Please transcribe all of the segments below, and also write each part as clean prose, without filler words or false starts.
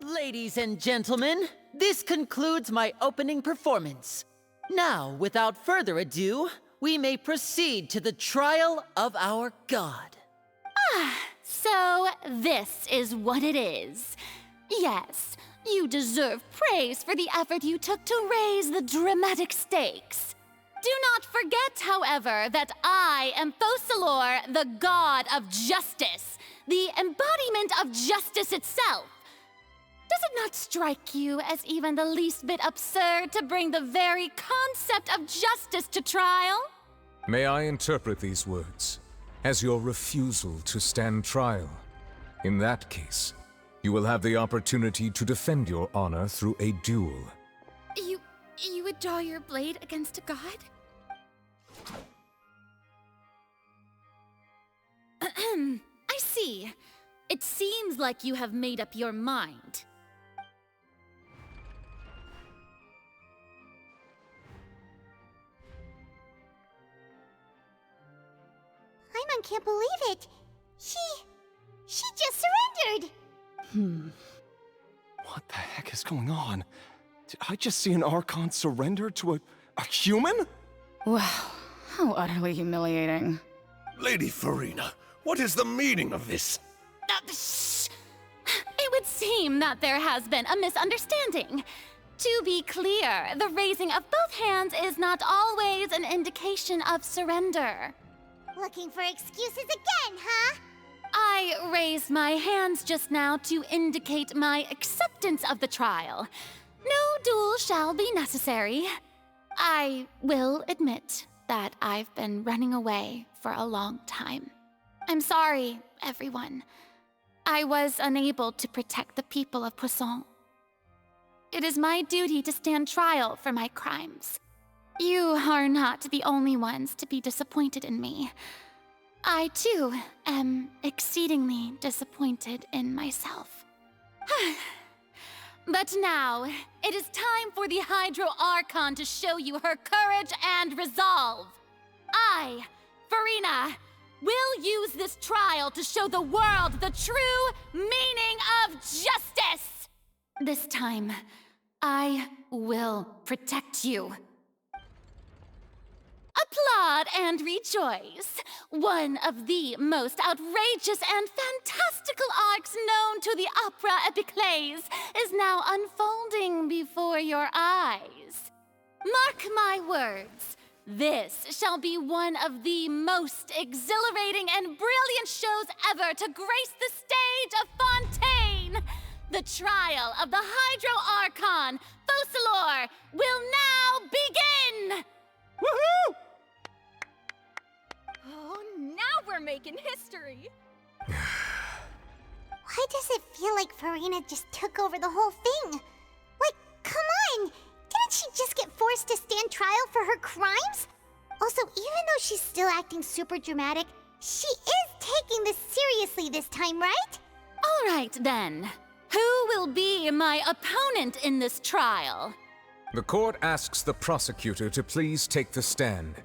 Ladies and gentlemen, this concludes my opening performance. Now, without further ado, we may proceed to the trial of our god. So this is what it is. Yes, you deserve praise for the effort you took to raise the dramatic stakes. Do not forget, however, that I am Focalors, the god of justice, the embodiment of justice itself. Does it not strike you as even the least bit absurd to bring the very concept of justice to trial? May I interpret these words as your refusal to stand trial? In that case, you will have the opportunity to defend your honor through a duel. You would draw your blade against a god? I see. It seems like you have made up your mind. Paimon can't believe it. She just surrendered. What the heck is going on? Did I just see an Archon surrender to a human? Wow, how utterly humiliating. Lady Furina, what is the meaning of this? Shh! It would seem that there has been a misunderstanding. To be clear, the raising of both hands is not always an indication of surrender. Looking for excuses again, huh? I raised my hands just now to indicate my acceptance of the trial. No duel shall be necessary. I will admit that I've been running away for a long time. I'm sorry, everyone. I was unable to protect the people of Poisson. It is my duty to stand trial for my crimes. You are not the only ones to be disappointed in me. I, too, am exceedingly disappointed in myself. But now, it is time for the Hydro Archon to show you her courage and resolve. I, Furina, will use this trial to show the world the true meaning of justice! This time, I will protect you. Applaud and rejoice! One of the most outrageous and fantastical arcs known to the opera epiclese is now unfolding before your eyes. Mark my words, this shall be one of the most exhilarating and brilliant shows ever to grace the stage of Fontaine! The trial of the Hydro Archon, Focalors, will now begin! Woohoo! Oh, now we're making history! Why does it feel like Furina just took over the whole thing? Like, come on! Didn't she just get forced to stand trial for her crimes? Also, even though she's still acting super dramatic, she is taking this seriously this time, right? All right, then. Who will be my opponent in this trial? The court asks the prosecutor to please take the stand.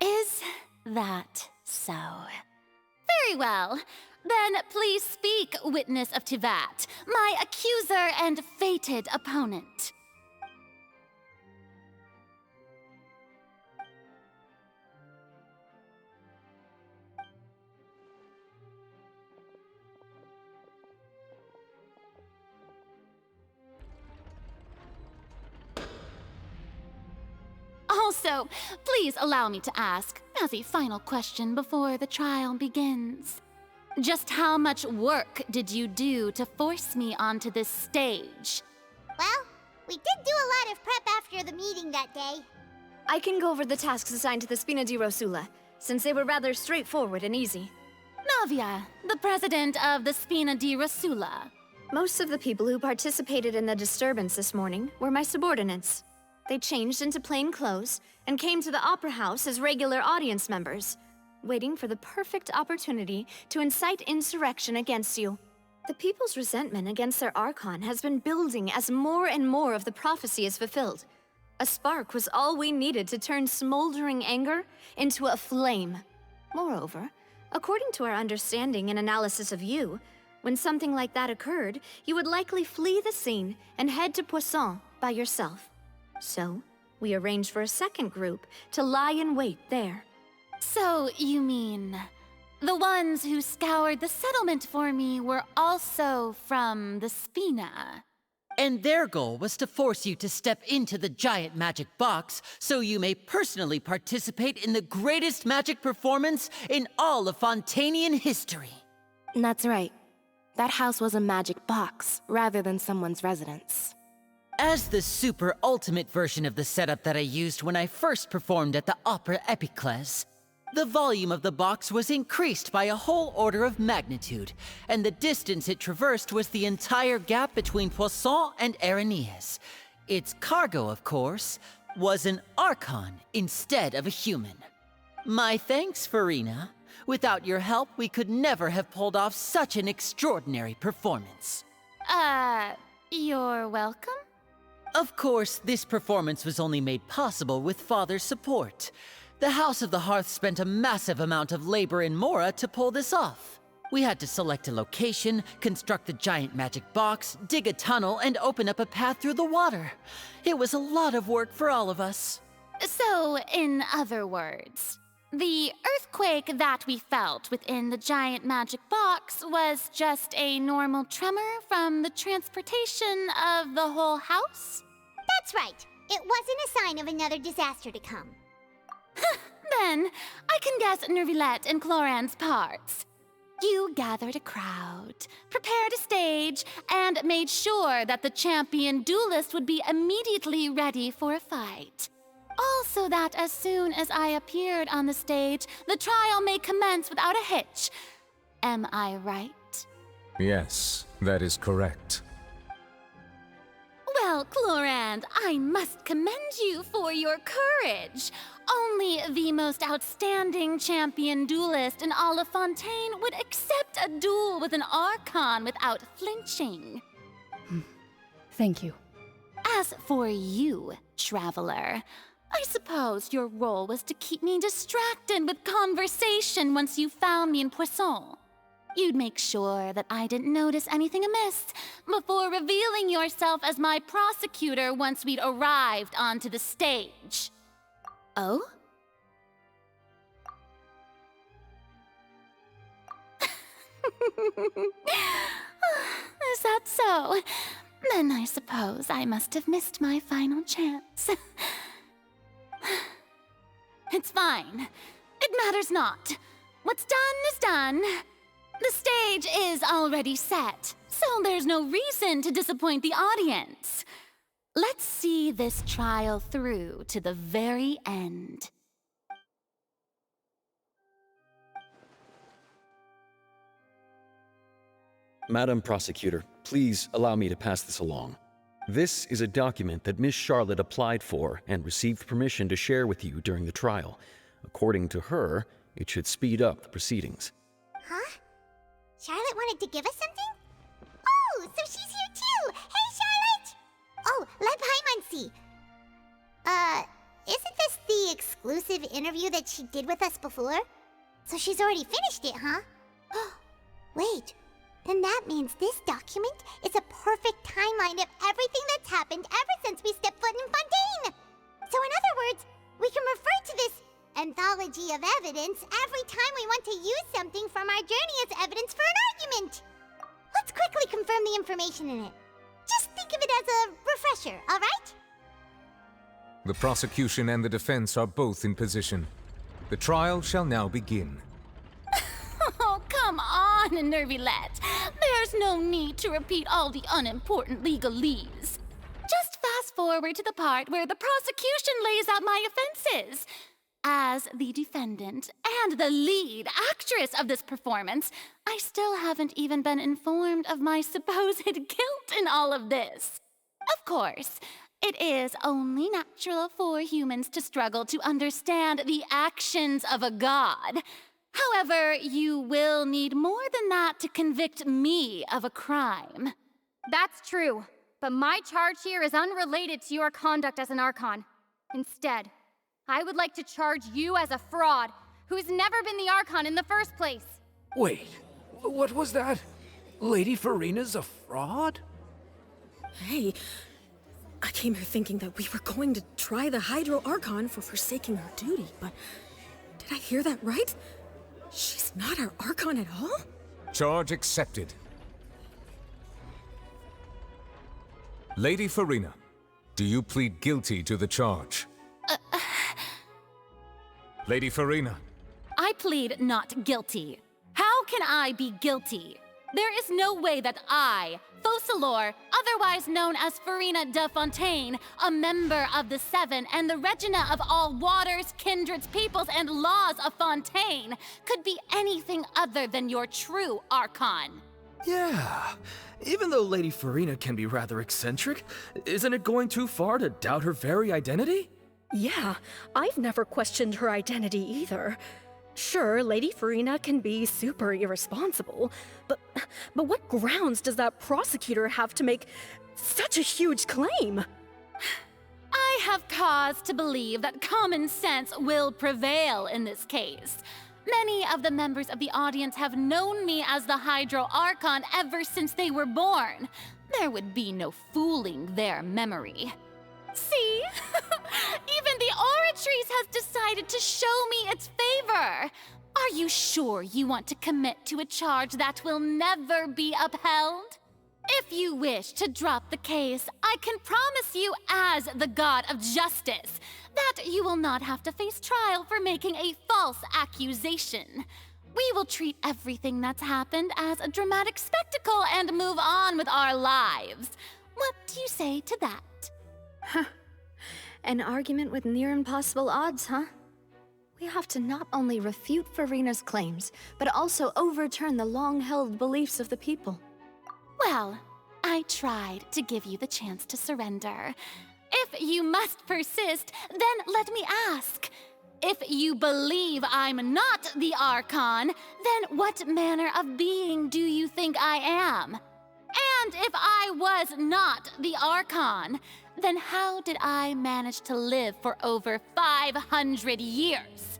Is that so? Very well. Then please speak, witness of Tivat, my accuser and fated opponent. Also, please allow me to ask, as a final question before the trial begins. Just how much work did you do to force me onto this stage? Well, we did do a lot of prep after the meeting that day. I can go over the tasks assigned to the Spina di Rosula, since they were rather straightforward and easy. Navia, the president of the Spina di Rosula. Most of the people who participated in the disturbance this morning were my subordinates. They changed into plain clothes and came to the Opera House as regular audience members, waiting for the perfect opportunity to incite insurrection against you. The people's resentment against their Archon has been building as more and more of the prophecy is fulfilled. A spark was all we needed to turn smoldering anger into a flame. Moreover, according to our understanding and analysis of you, When something like that occurred, you would likely flee the scene and head to Poisson by yourself. So, we arranged for a second group to lie in wait there. So, you mean the ones who scoured the settlement for me were also from the Spina? And their goal was to force you to step into the giant magic box so you may personally participate in the greatest magic performance in all of Fontainian history. That's right. That house was a magic box, rather than someone's residence. As the super ultimate version of the setup that I used when I first performed at the Opera Epiclese, the volume of the box was increased by a whole order of magnitude, and the distance it traversed was the entire gap between Poisson and Araneas. Its cargo, of course, was an Archon instead of a human. My thanks, Furina. Without your help, we could never have pulled off such an extraordinary performance. You're welcome? Of course, this performance was only made possible with Father's support. The House of the Hearth spent a massive amount of labor in Mora to pull this off. We had to select a location, construct the giant magic box, dig a tunnel, and open up a path through the water. It was a lot of work for all of us. So, in other words, the earthquake that we felt within the giant magic box was just a normal tremor from the transportation of the whole house? That's right. It wasn't a sign of another disaster to come. Then, I can guess Neuvilette and Cloran's parts. You gathered a crowd, prepared a stage, and made sure that the champion duelist would be immediately ready for a fight. All so that as soon as I appeared on the stage, the trial may commence without a hitch. Am I right? Yes, that is correct. Well, Clorand, I must commend you for your courage. Only the most outstanding champion duelist in all of Fontaine would accept a duel with an Archon without flinching. Thank you. As for you, traveler, I suppose your role was to keep me distracted with conversation once you found me in Poisson. You'd make sure that I didn't notice anything amiss before revealing yourself as my prosecutor once we'd arrived onto the stage. Oh? Is that so? Then I suppose I must have missed my final chance. It's fine. It matters not. What's done is done. The stage is already set, so there's no reason to disappoint the audience. Let's see this trial through to the very end. Madam Prosecutor, please allow me to pass this along. This is a document that Miss Charlotte applied for and received permission to share with you during the trial. According to her, it should speed up the proceedings. Huh? Charlotte wanted to give us something? Oh, so she's here too! Hey, Charlotte! Oh, let Paimon see. Isn't this the exclusive interview that she did with us before? So she's already finished it, huh? Wait, then that means this document is a perfect timeline of everything that's happened ever since we stepped foot in Fontaine! So in other words, we can refer to this anthology of evidence every time we want to use something from our journey as evidence for an argument. Let's quickly confirm the information in it. Just think of it as a refresher, all right? The prosecution and the defense are both in position. The trial shall now begin. Oh, come on, Neuvilette. There's no need to repeat all the unimportant legalese. Just fast forward to the part where the prosecution lays out my offenses. As the defendant and the lead actress of this performance, I still haven't even been informed of my supposed guilt in all of this. Of course, it is only natural for humans to struggle to understand the actions of a god. However, you will need more than that to convict me of a crime. That's true, but my charge here is unrelated to your conduct as an Archon. Instead, I would like to charge you as a fraud who's never been the Archon in the first place. Wait, what was that? Lady Furina's a fraud? Hey, I came here thinking that we were going to try the Hydro Archon for forsaking her duty, but did I hear that right? She's not our Archon at all? Charge accepted. Lady Furina, do you plead guilty to the charge? Lady Furina. I plead not guilty. How can I be guilty? There is no way that I, Focalors, otherwise known as Furina de Fontaine, a member of the Seven and the Regina of all waters, kindreds, peoples, and laws of Fontaine, could be anything other than your true Archon. Yeah. Even though Lady Furina can be rather eccentric, isn't it going too far to doubt her very identity? Yeah, I've never questioned her identity either. Sure, Lady Furina can be super irresponsible, but what grounds does that prosecutor have to make such a huge claim? I have cause to believe that common sense will prevail in this case. Many of the members of the audience have known me as the Hydro Archon ever since they were born. There would be no fooling their memory. See? Even the Oratrice has decided to show me its favor. Are you sure you want to commit to a charge that will never be upheld? If you wish to drop the case, I can promise you as the God of Justice that you will not have to face trial for making a false accusation. We will treat everything that's happened as a dramatic spectacle and move on with our lives. What do you say to that? Huh. An argument with near impossible odds, huh? We have to not only refute Furina's claims, but also overturn the long-held beliefs of the people. Well, I tried to give you the chance to surrender. If you must persist, then let me ask. If you believe I'm not the Archon, then what manner of being do you think I am? And if I was not the Archon, then how did I manage to live for over 500 years?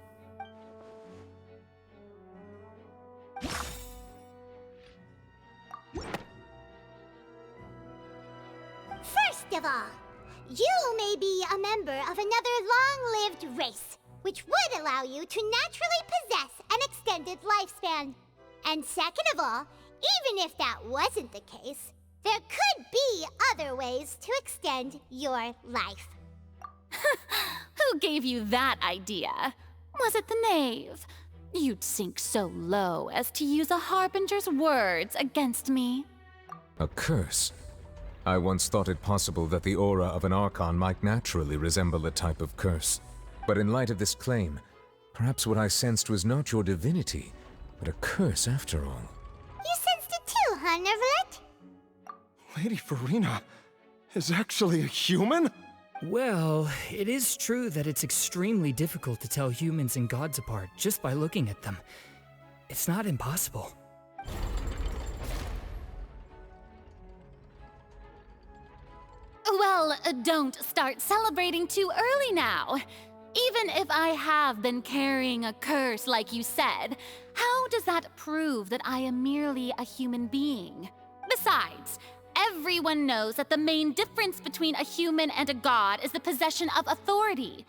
First of all, you may be a member of another long-lived race, which would allow you to naturally possess an extended lifespan. And second of all, even if that wasn't the case, there could be other ways to extend your life. Who gave you that idea? Was it the knave? You'd sink so low as to use a harbinger's words against me. A curse? I once thought it possible that the aura of an Archon might naturally resemble a type of curse. But in light of this claim, perhaps what I sensed was not your divinity, but a curse after all. You sensed it too, huh, Neuvilette? Lady Furina is actually a human? Well, it is true that it's extremely difficult to tell humans and gods apart just by looking at them. It's not impossible. Well, don't start celebrating too early now. Even if I have been carrying a curse like you said, how does that prove that I am merely a human being? Besides, everyone knows that the main difference between a human and a god is the possession of authority.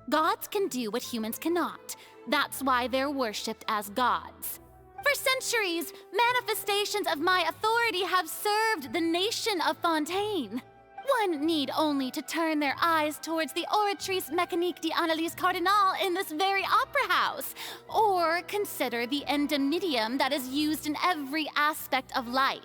Gods can do what humans cannot. That's why they're worshipped as gods. For centuries, manifestations of my authority have served the nation of Fontaine. One need only to turn their eyes towards the Oratrice Mécanique d'Analyse Cardinal in this very opera house, or consider the endemnitium that is used in every aspect of life.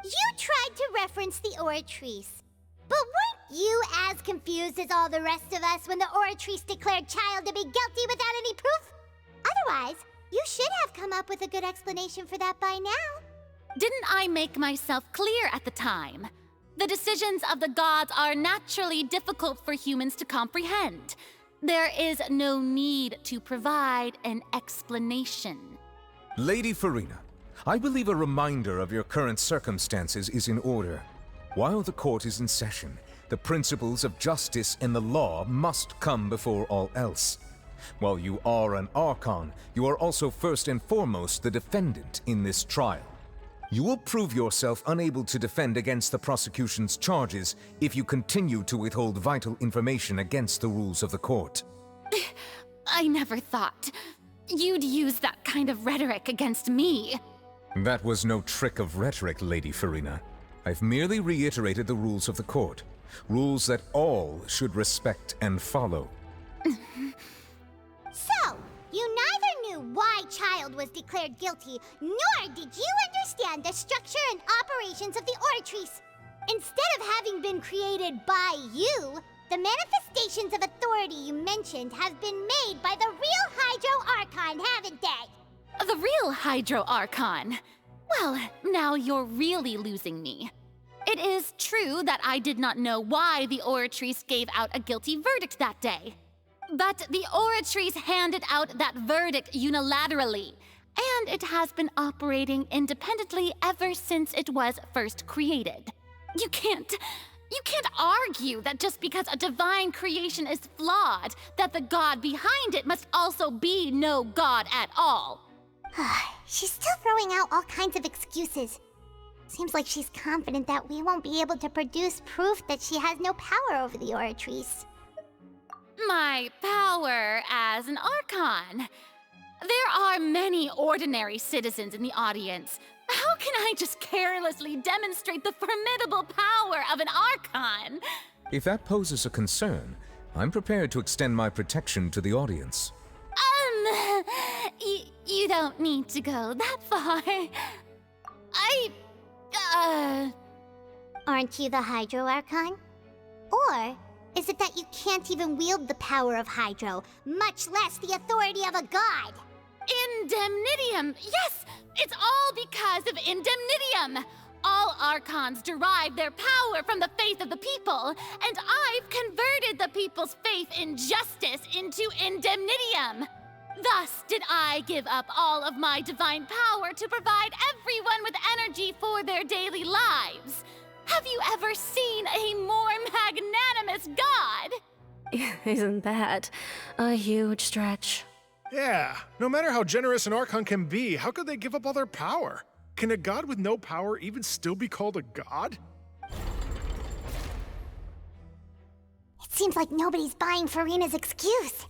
You tried to reference the Oratrice. But weren't you as confused as all the rest of us when the Oratrice declared Childe to be guilty without any proof? Otherwise, you should have come up with a good explanation for that by now. Didn't I make myself clear at the time? The decisions of the gods are naturally difficult for humans to comprehend. There is no need to provide an explanation. Lady Furina, I believe a reminder of your current circumstances is in order. While the court is in session, the principles of justice and the law must come before all else. While you are an Archon, you are also first and foremost the defendant in this trial. You will prove yourself unable to defend against the prosecution's charges if you continue to withhold vital information against the rules of the court. I never thought you'd use that kind of rhetoric against me. That was no trick of rhetoric, Lady Furina. I've merely reiterated the rules of the court. Rules that all should respect and follow. So, you neither knew why Childe was declared guilty, nor did you understand the structure and operations of the Oratrice. Instead of having been created by you, the manifestations of authority you mentioned have been made by the real Hydro Archon, haven't they? The real Hydro Archon? Well, now you're really losing me. It is true that I did not know why the Oratrice gave out a guilty verdict that day. But the Oratrice handed out that verdict unilaterally, and it has been operating independently ever since it was first created. You can't argue that just because a divine creation is flawed, that the god behind it must also be no god at all. She's still throwing out all kinds of excuses. Seems like she's confident that we won't be able to produce proof that she has no power over the Oratrice. My power as an Archon. There are many ordinary citizens in the audience. How can I just carelessly demonstrate the formidable power of an Archon? If that poses a concern, I'm prepared to extend my protection to the audience. You don't need to go that far. Aren't you the Hydro Archon? Or is it that you can't even wield the power of Hydro, much less the authority of a god? Indemnitium! Yes! It's all because of Indemnitium! All Archons derive their power from the faith of the people, and I've converted the people's faith in justice into Indemnitium! Thus did I give up all of my divine power to provide everyone with energy for their daily lives. Have you ever seen a more magnanimous god? Isn't that a huge stretch? Yeah, no matter how generous an Archon can be, how could they give up all their power? Can a god with no power even still be called a god? It seems like nobody's buying Furina's excuse.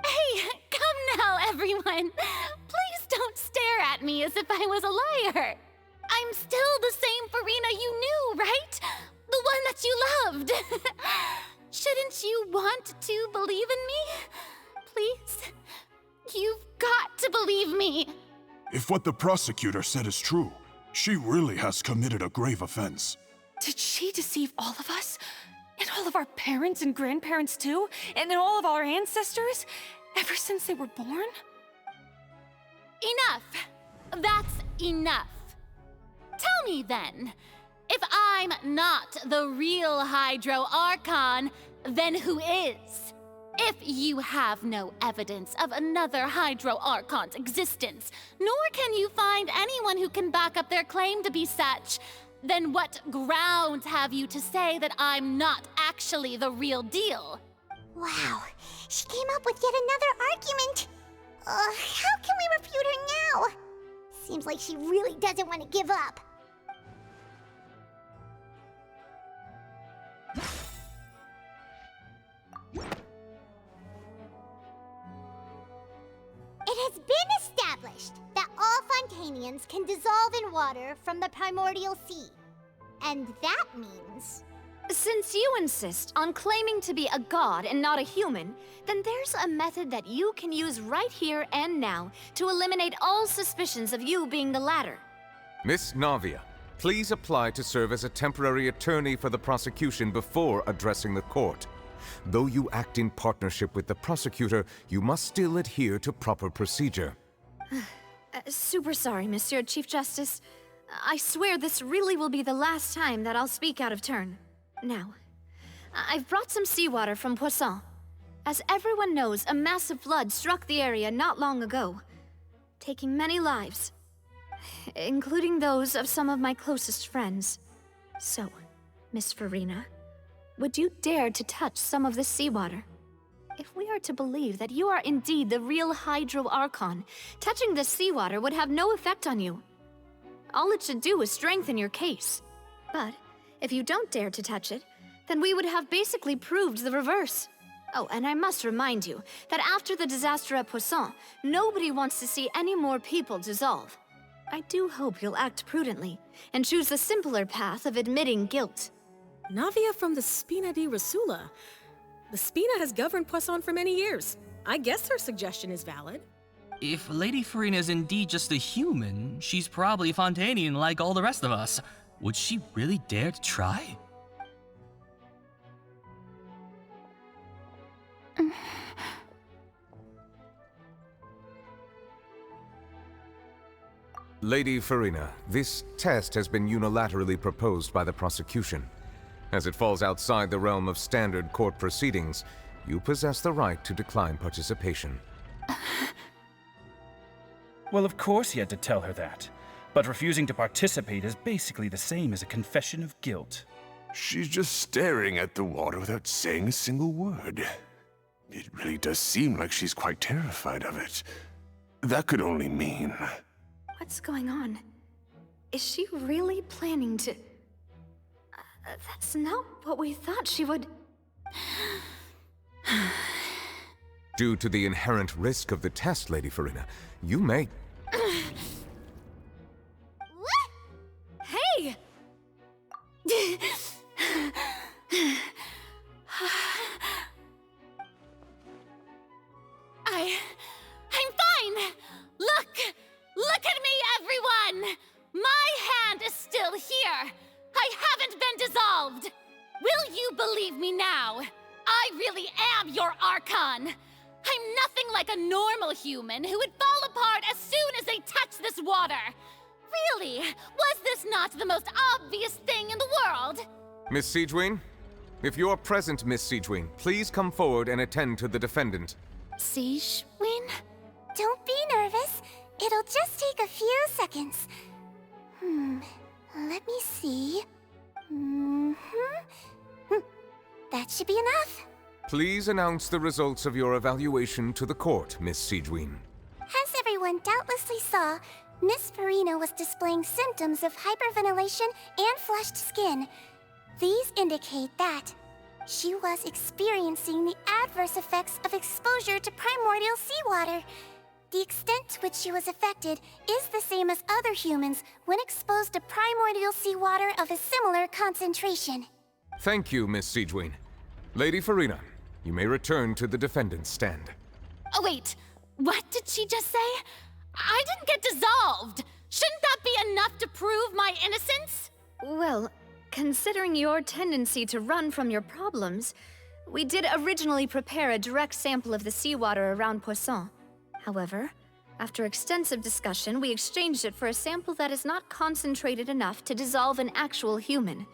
Hey, come now, everyone. Please don't stare at me as if I was a liar. I'm still the same Furina you knew, right? The one that you loved. Shouldn't you want to believe in me? Please? You've got to believe me. If what the prosecutor said is true, she really has committed a grave offense. Did she deceive all of us? And all of our parents and grandparents too? And all of our ancestors? Ever since they were born? Enough! That's enough. Tell me then, if I'm not the real Hydro Archon, then who is? If you have no evidence of another Hydro Archon's existence, nor can you find anyone who can back up their claim to be such, then what grounds have you to say that I'm not actually the real deal? Wow, she came up with yet another argument. How can we refute her now? Seems like she really doesn't want to give up. It has been established that all Fontainians can dissolve in water from the primordial sea. And that means... Since you insist on claiming to be a god and not a human, then there's a method that you can use right here and now to eliminate all suspicions of you being the latter. Miss Navia, please apply to serve as a temporary attorney for the prosecution before addressing the court. Though you act in partnership with the prosecutor, you must still adhere to proper procedure. Super sorry, Monsieur Chief Justice. I swear this really will be the last time that I'll speak out of turn. Now, I've brought some seawater from Poisson. As everyone knows, a massive flood struck the area not long ago, taking many lives, including those of some of my closest friends. So, Miss Furina, would you dare to touch some of the seawater? If we are to believe that you are indeed the real Hydro Archon, touching the seawater would have no effect on you. All it should do is strengthen your case. But if you don't dare to touch it, then we would have basically proved the reverse. Oh, and I must remind you that after the disaster at Poisson, nobody wants to see any more people dissolve. I do hope you'll act prudently and choose the simpler path of admitting guilt. Navia from the Spina di Rasula. The Spina has governed Poisson for many years. I guess her suggestion is valid. If Lady Furina is indeed just a human, she's probably Fontainian like all the rest of us. Would she really dare to try? Lady Furina, this test has been unilaterally proposed by the prosecution. As it falls outside the realm of standard court proceedings, you possess the right to decline participation. Well, of course he had to tell her that. But refusing to participate is basically the same as a confession of guilt. She's just staring at the water without saying a single word. It really does seem like she's quite terrified of it. That could only mean... What's going on? Is she really planning to... that's not what we thought she would... Due to the inherent risk of the test, Lady Furina, you may... Hey! I'm fine! Look at me, everyone! My hand is still here! I haven't been dissolved! Will you believe me now? I really am your Archon! I'm nothing like a normal human who would fall apart as soon as they touch this water! Really? Was this not the most obvious thing in the world? Miss Siegewien? If you're present, Miss Siegewien, please come forward and attend to the defendant. Siegewien? Don't be nervous. It'll just take a few seconds. Let me see. That should be enough. Please announce the results of your evaluation to the court, Miss Siegewien. As everyone doubtlessly saw, Miss Furina was displaying symptoms of hyperventilation and flushed skin. These indicate that she was experiencing the adverse effects of exposure to primordial seawater. The extent to which she was affected is the same as other humans when exposed to primordial seawater of a similar concentration. Thank you, Miss Siegewien. Lady Furina, you may return to the defendant's stand. Oh wait, what did she just say? I didn't get dissolved! Shouldn't that be enough to prove my innocence? Well, considering your tendency to run from your problems, we did originally prepare a direct sample of the seawater around Poisson. However, after extensive discussion, we exchanged it for a sample that is not concentrated enough to dissolve an actual human.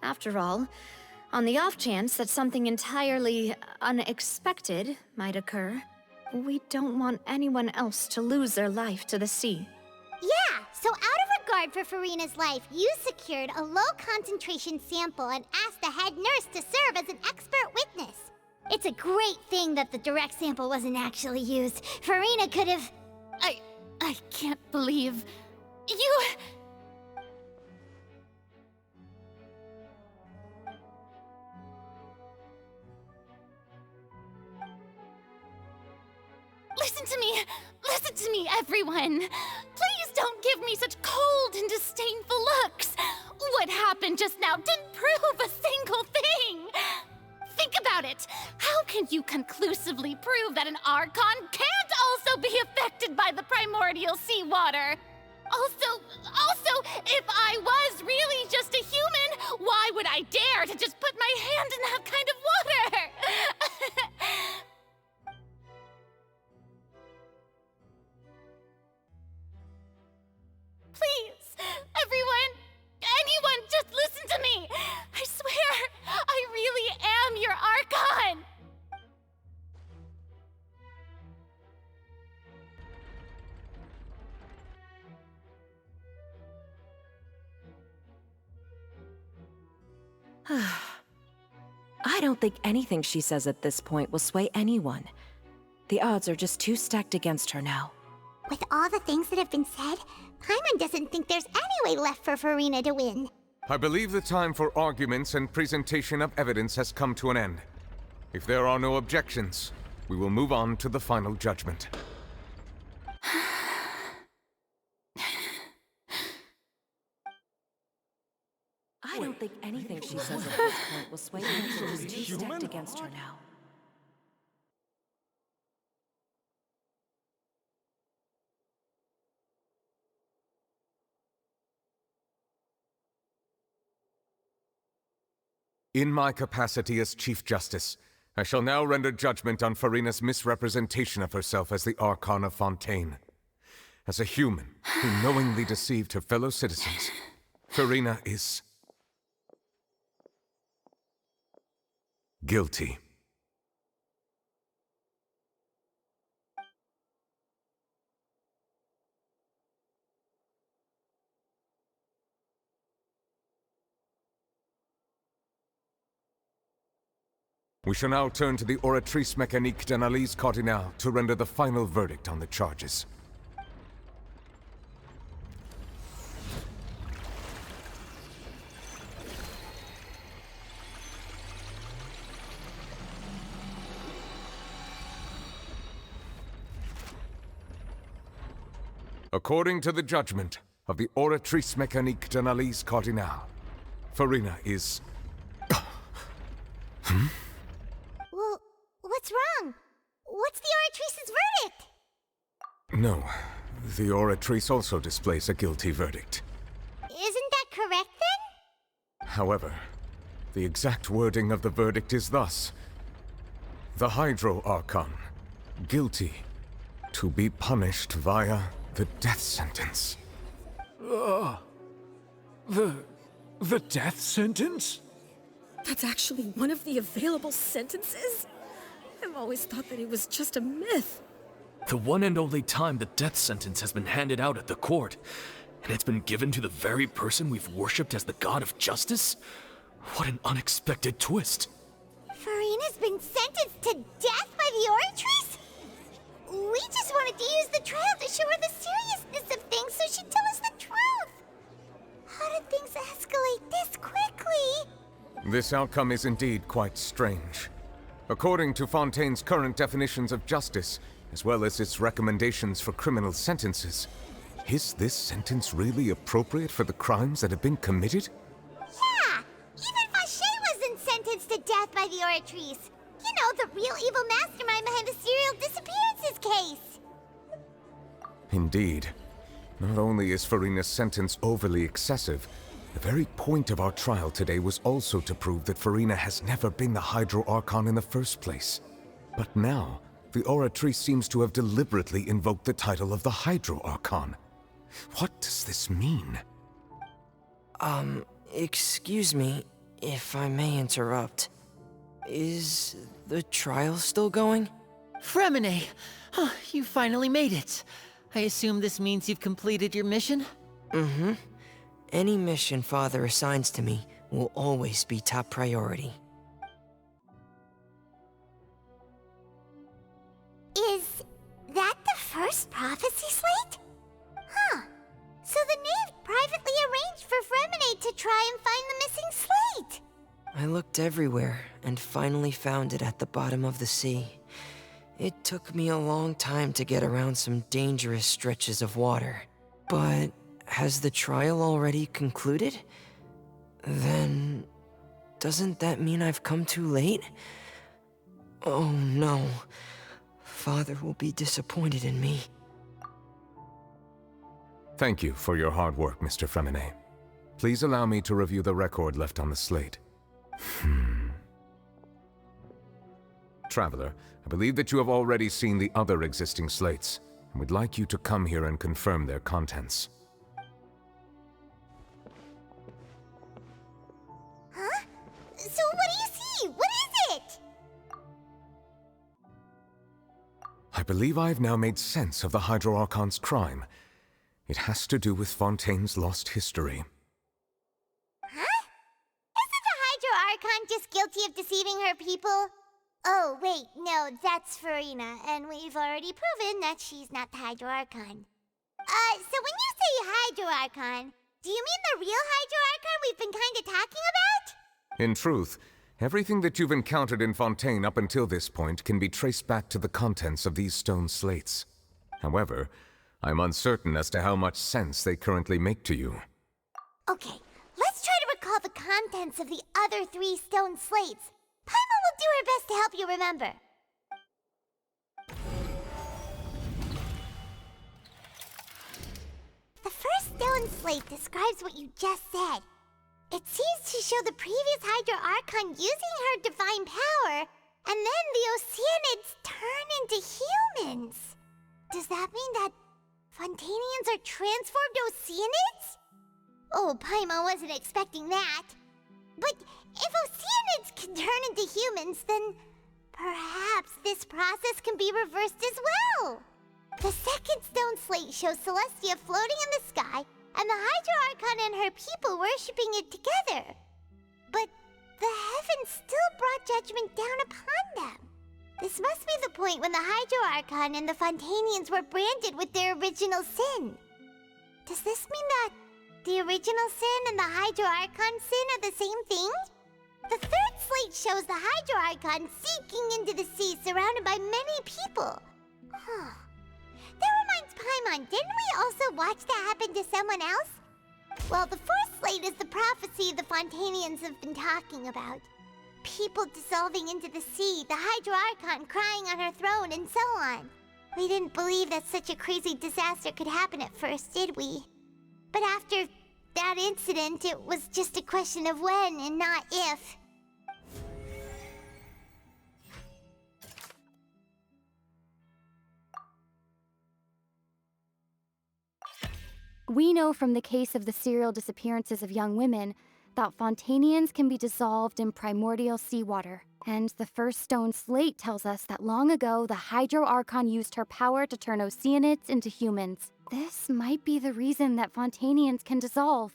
After all, on the off chance that something entirely unexpected might occur, we don't want anyone else to lose their life to the sea. Yeah, so out of regard for Furina's life, you secured a low-concentration sample and asked the head nurse to serve as an expert witness. It's a great thing that the direct sample wasn't actually used. Furina could have... I can't believe... You... Listen to me, everyone! Please don't give me such cold and disdainful looks! What happened just now didn't prove a single thing! Think about it! How can you conclusively prove that an Archon can't also be affected by the primordial seawater? Also, if I was really just a human, why would I dare to just put my hand in that kind of water? Please, anyone, just listen to me! I swear, I really am your Archon! don't think anything she says at this point will sway anyone. The odds are just too stacked against her now. With all the things that have been said, Paimon doesn't think there's any way left for Furina to win. I believe the time for arguments and presentation of evidence has come to an end. If there are no objections, we will move on to the final judgment. I don't think anything she says at this point will sway anyone. She's too stacked against her now. In my capacity as Chief Justice, I shall now render judgment on Furina's misrepresentation of herself as the Archon of Fontaine. As a human who knowingly deceived her fellow citizens, Furina is guilty. We shall now turn to the Oratrice Mécanique d'Analyse Cardinale to render the final verdict on the charges. According to the judgment of the Oratrice Mécanique d'Analyse Cardinale, Furina is... Well, what's wrong? What's the Oratrice's verdict? No, the Oratrice also displays a guilty verdict. Isn't that correct then? However, the exact wording of the verdict is thus: the Hydro Archon, guilty, to be punished via the death sentence. The death sentence? That's actually one of the available sentences? I've always thought that it was just a myth. The one and only time the death sentence has been handed out at the court, and it's been given to the very person we've worshipped as the god of justice? What an unexpected twist. Furina's been sentenced to death by the Oratrice? We just wanted to use the trial to show her the seriousness of things so she'd tell us the truth. How did things escalate this quickly? This outcome is indeed quite strange. According to Fontaine's current definitions of justice, as well as its recommendations for criminal sentences, is this sentence really appropriate for the crimes that have been committed? Yeah! Even Fauché wasn't sentenced to death by the Oratrice. You know, the real evil mastermind behind the serial disappearances case. Indeed. Not only is Furina's sentence overly excessive, the very point of our trial today was also to prove that Furina has never been the Hydro Archon in the first place. But now, the Oratrice seems to have deliberately invoked the title of the Hydro Archon. What does this mean? Excuse me, if I may interrupt. Is the trial still going? Fremine! Oh, you finally made it. I assume this means you've completed your mission? Mm-hmm. Any mission Father assigns to me will always be top priority. Is that the first prophecy slate? Huh. So the knave privately arranged for Fremine to try and find the missing slate. I looked everywhere and finally found it at the bottom of the sea. It took me a long time to get around some dangerous stretches of water. But has the trial already concluded? Then doesn't that mean I've come too late? Oh no. Father will be disappointed in me. Thank you for your hard work, Mr. Fremine. Please allow me to review the record left on the slate. Traveler, I believe that you have already seen the other existing slates, and would like you to come here and confirm their contents. Huh? So what do you see? What is it? I believe I have now made sense of the Hydro Archon's crime. It has to do with Fontaine's lost history. Huh? Isn't the Hydro Archon just guilty of deceiving her people? Oh, wait, no, that's Furina, and we've already proven that she's not the Hydro Archon. So when you say Hydro Archon, do you mean the real Hydro Archon we've been kinda talking about? In truth, everything that you've encountered in Fontaine up until this point can be traced back to the contents of these stone slates. However, I'm uncertain as to how much sense they currently make to you. Okay, let's try to recall the contents of the other 3 stone slates. Paimon will do her best to help you remember. The first stone slate describes what you just said. It seems to show the previous Hydro Archon using her divine power, and then the Oceanids turn into humans. Does that mean that Fontainians are transformed Oceanids? Oh, Paimon wasn't expecting that. But if Oceanids can turn into humans, then perhaps this process can be reversed as well. The second stone slate shows Celestia floating in the sky, and the Hydro Archon and her people worshipping it together. But the heavens still brought judgment down upon them. This must be the point when the Hydro Archon and the Fontainians were branded with their original sin. Does this mean that the original sin and the Hydro Archon sin are the same thing? The third slate shows the Hydro Archon sinking into the sea surrounded by many people. Huh. That reminds Paimon, didn't we also watch that happen to someone else? Well, the fourth slate is the prophecy the Fontainians have been talking about. People dissolving into the sea, the Hydro Archon crying on her throne, and so on. We didn't believe that such a crazy disaster could happen at first, did we? But after that incident, it was just a question of when and not if. We know from the case of the serial disappearances of young women that Fontainians can be dissolved in primordial seawater. And the first stone slate tells us that long ago, the Hydro Archon used her power to turn Oceanids into humans. This might be the reason that Fontainians can dissolve.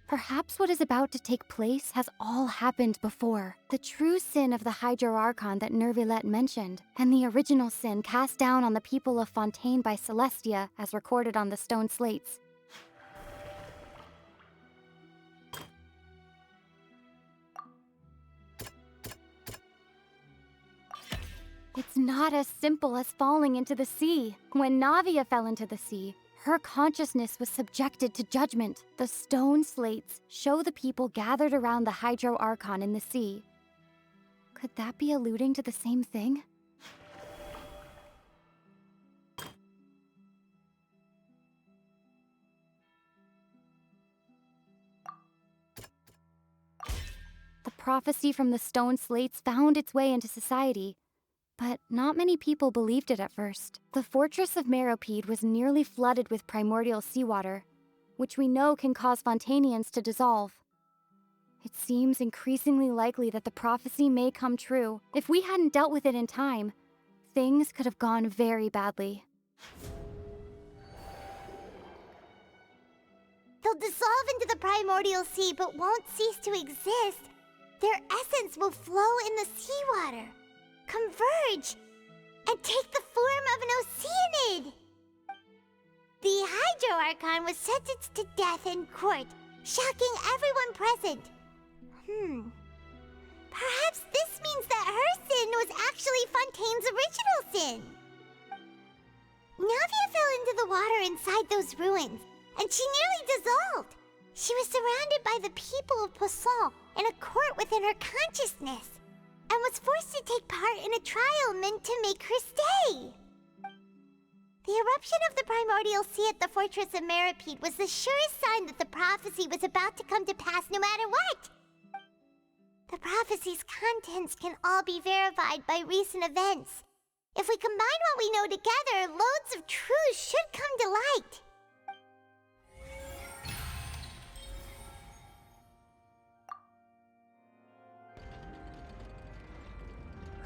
Perhaps what is about to take place has all happened before. The true sin of the Hydro Archon that Neuvilette mentioned, and the original sin cast down on the people of Fontaine by Celestia, as recorded on the stone slates. It's not as simple as falling into the sea. When Navia fell into the sea, her consciousness was subjected to judgment. The stone slates show the people gathered around the Hydro Archon in the sea. Could that be alluding to the same thing? The prophecy from the stone slates found its way into society, but not many people believed it at first. The fortress of Meropide was nearly flooded with primordial seawater, which we know can cause Fontainians to dissolve. It seems increasingly likely that the prophecy may come true. If we hadn't dealt with it in time, things could have gone very badly. They'll dissolve into the primordial sea but won't cease to exist. Their essence will flow in the seawater, converge, and take the form of an Oceanid. The Hydro Archon was sentenced to death in court, shocking everyone present. Perhaps this means that her sin was actually Fontaine's original sin. Navia fell into the water inside those ruins, and she nearly dissolved. She was surrounded by the people of Poisson in a court within her consciousness, and was forced to take part in a trial meant to make her stay. The eruption of the primordial sea at the fortress of Meropide was the surest sign that the prophecy was about to come to pass no matter what. The prophecy's contents can all be verified by recent events. If we combine what we know together, loads of truths should come to light.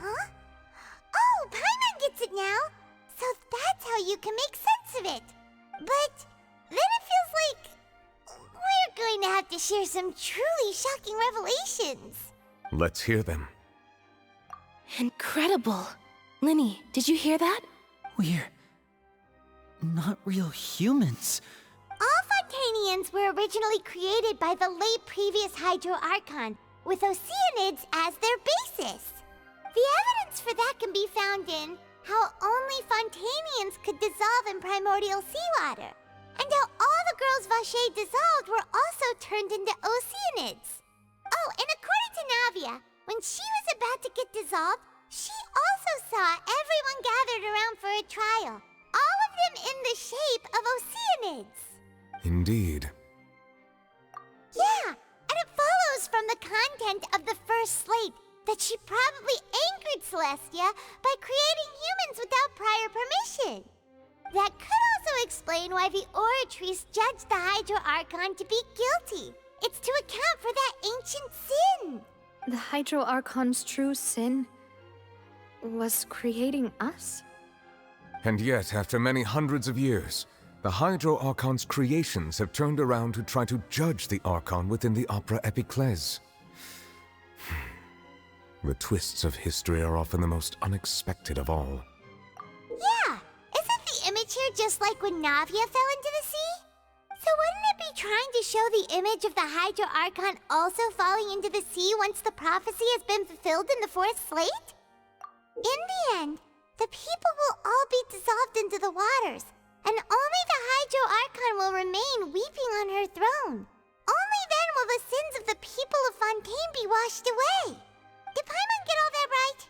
Huh? Oh, Paimon gets it now! So that's how you can make sense of it! But about to share some truly shocking revelations. Let's hear them. Incredible. Linny, did you hear that? We're not real humans. All Fontainians were originally created by the late previous Hydro Archon, with Oceanids as their basis. The evidence for that can be found in how only Fontainians could dissolve in primordial seawater, and how all the girls Vacher dissolved were also turned into Oceanids. Oh, and according to Navia, when she was about to get dissolved, she also saw everyone gathered around for a trial, all of them in the shape of Oceanids. Indeed. Yeah, and it follows from the content of the first slate that she probably angered Celestia by creating humans without prior permission. That could also explain why the Oratrice judged the Hydro Archon to be guilty. It's to account for that ancient sin. The Hydro Archon's true sin was creating us? And yet, after many hundreds of years, the Hydro Archon's creations have turned around to try to judge the Archon within the Opera Epiclese. The twists of history are often the most unexpected of all. Yeah, isn't the image here just like when Navia fell into the sea? So wouldn't it be trying to show the image of the Hydro Archon also falling into the sea once the prophecy has been fulfilled in the fourth slate? In the end, the people will all be dissolved into the waters, and only the Hydro Archon will remain weeping on her throne. Only then will the sins of the people of Fontaine be washed away. Did Paimon get all that right?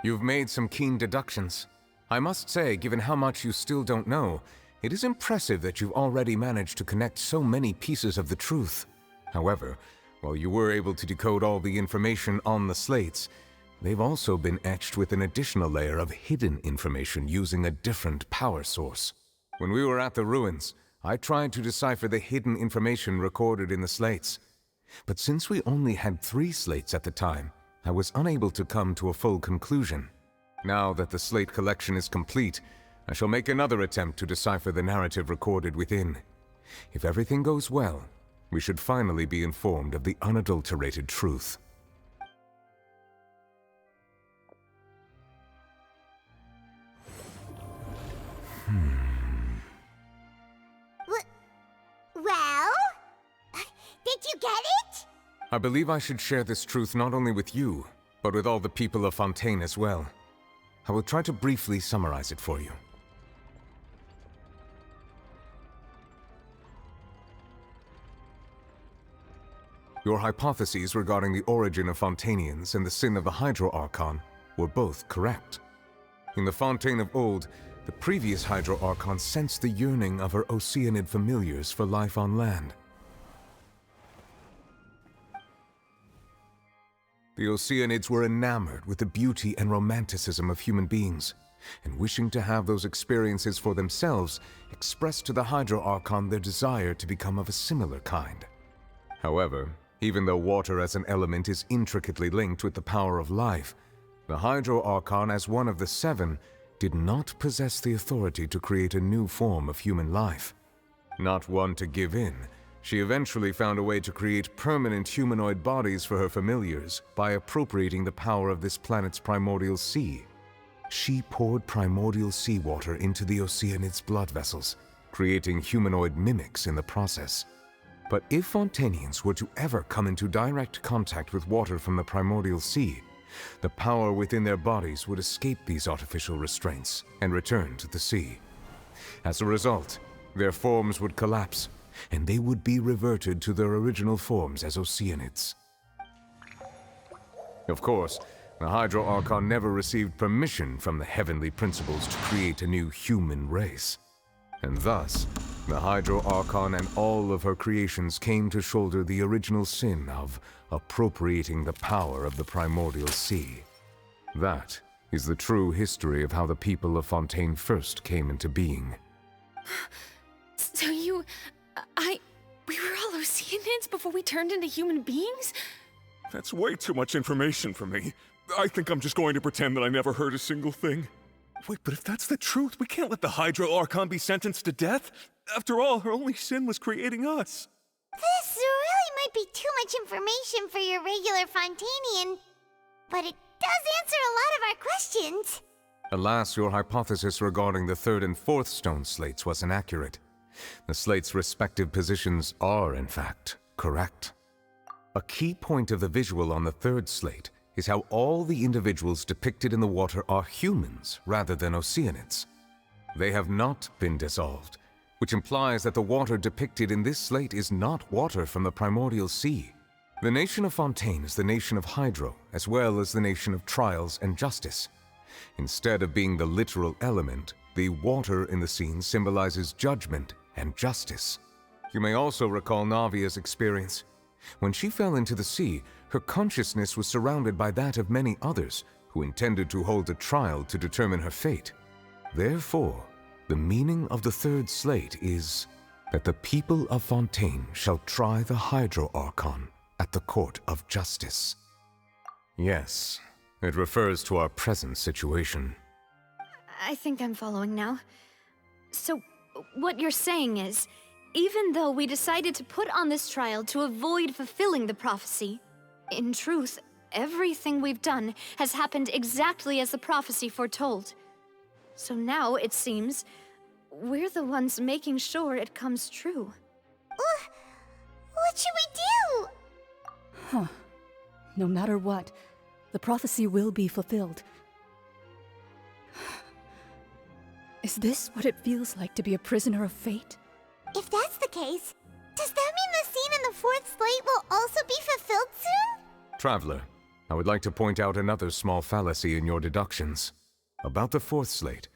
You've made some keen deductions. I must say, given how much you still don't know, it is impressive that you've already managed to connect so many pieces of the truth. However, while you were able to decode all the information on the slates, they've also been etched with an additional layer of hidden information using a different power source. When we were at the ruins, I tried to decipher the hidden information recorded in the slates. But since we only had 3 slates at the time, I was unable to come to a full conclusion. Now that the slate collection is complete, I shall make another attempt to decipher the narrative recorded within. If everything goes well, we should finally be informed of the unadulterated truth. Well? Did you get it? I believe I should share this truth not only with you, but with all the people of Fontaine as well. I will try to briefly summarize it for you. Your hypotheses regarding the origin of Fontainians and the sin of the Hydro Archon were both correct. In the Fontaine of old, the previous Hydro Archon sensed the yearning of her Oceanid familiars for life on land. The Oceanids were enamored with the beauty and romanticism of human beings, and wishing to have those experiences for themselves, expressed to the Hydro Archon their desire to become of a similar kind. However, even though water as an element is intricately linked with the power of life, the Hydro Archon, as one of the 7, did not possess the authority to create a new form of human life. Not one to give in, she eventually found a way to create permanent humanoid bodies for her familiars by appropriating the power of this planet's primordial sea. She poured primordial seawater into the Oceanids' blood vessels, creating humanoid mimics in the process. But if Fontainians were to ever come into direct contact with water from the primordial sea, the power within their bodies would escape these artificial restraints and return to the sea. As a result, their forms would collapse, and they would be reverted to their original forms as Oceanids. Of course, the Hydro Archon never received permission from the heavenly principles to create a new human race. And thus, the Hydro Archon and all of her creations came to shoulder the original sin of appropriating the power of the primordial sea. That is the true history of how the people of Fontaine first came into being. So we were all Oceanids before we turned into human beings? That's way too much information for me. I think I'm just going to pretend that I never heard a single thing. Wait, but if that's the truth, we can't let the Hydro Archon be sentenced to death. After all, her only sin was creating us. This really might be too much information for your regular Fontainian, but it does answer a lot of our questions. Alas, your hypothesis regarding the third and fourth stone slates was inaccurate. The slates' respective positions are, in fact, correct. A key point of the visual on the third slate is how all the individuals depicted in the water are humans rather than oceanids. They have not been dissolved, which implies that the water depicted in this slate is not water from the primordial sea. The nation of Fontaine is the nation of Hydro, as well as the nation of Trials and Justice. Instead of being the literal element, the water in the scene symbolizes judgment and justice. You may also recall Navia's experience. When she fell into the sea, her consciousness was surrounded by that of many others who intended to hold a trial to determine her fate. Therefore, the meaning of the third slate is that the people of Fontaine shall try the Hydro Archon at the court of justice. Yes, it refers to our present situation. I think I'm following now. So, what you're saying is, even though we decided to put on this trial to avoid fulfilling the prophecy, in truth, everything we've done has happened exactly as the prophecy foretold. So now, it seems, we're the ones making sure it comes true. What should we do? Huh. No matter what, the prophecy will be fulfilled. Is this what it feels like to be a prisoner of fate? If that's the case, does that mean the scene in the fourth slate will also be fulfilled soon? Traveler, I would like to point out another small fallacy in your deductions. About the fourth slate,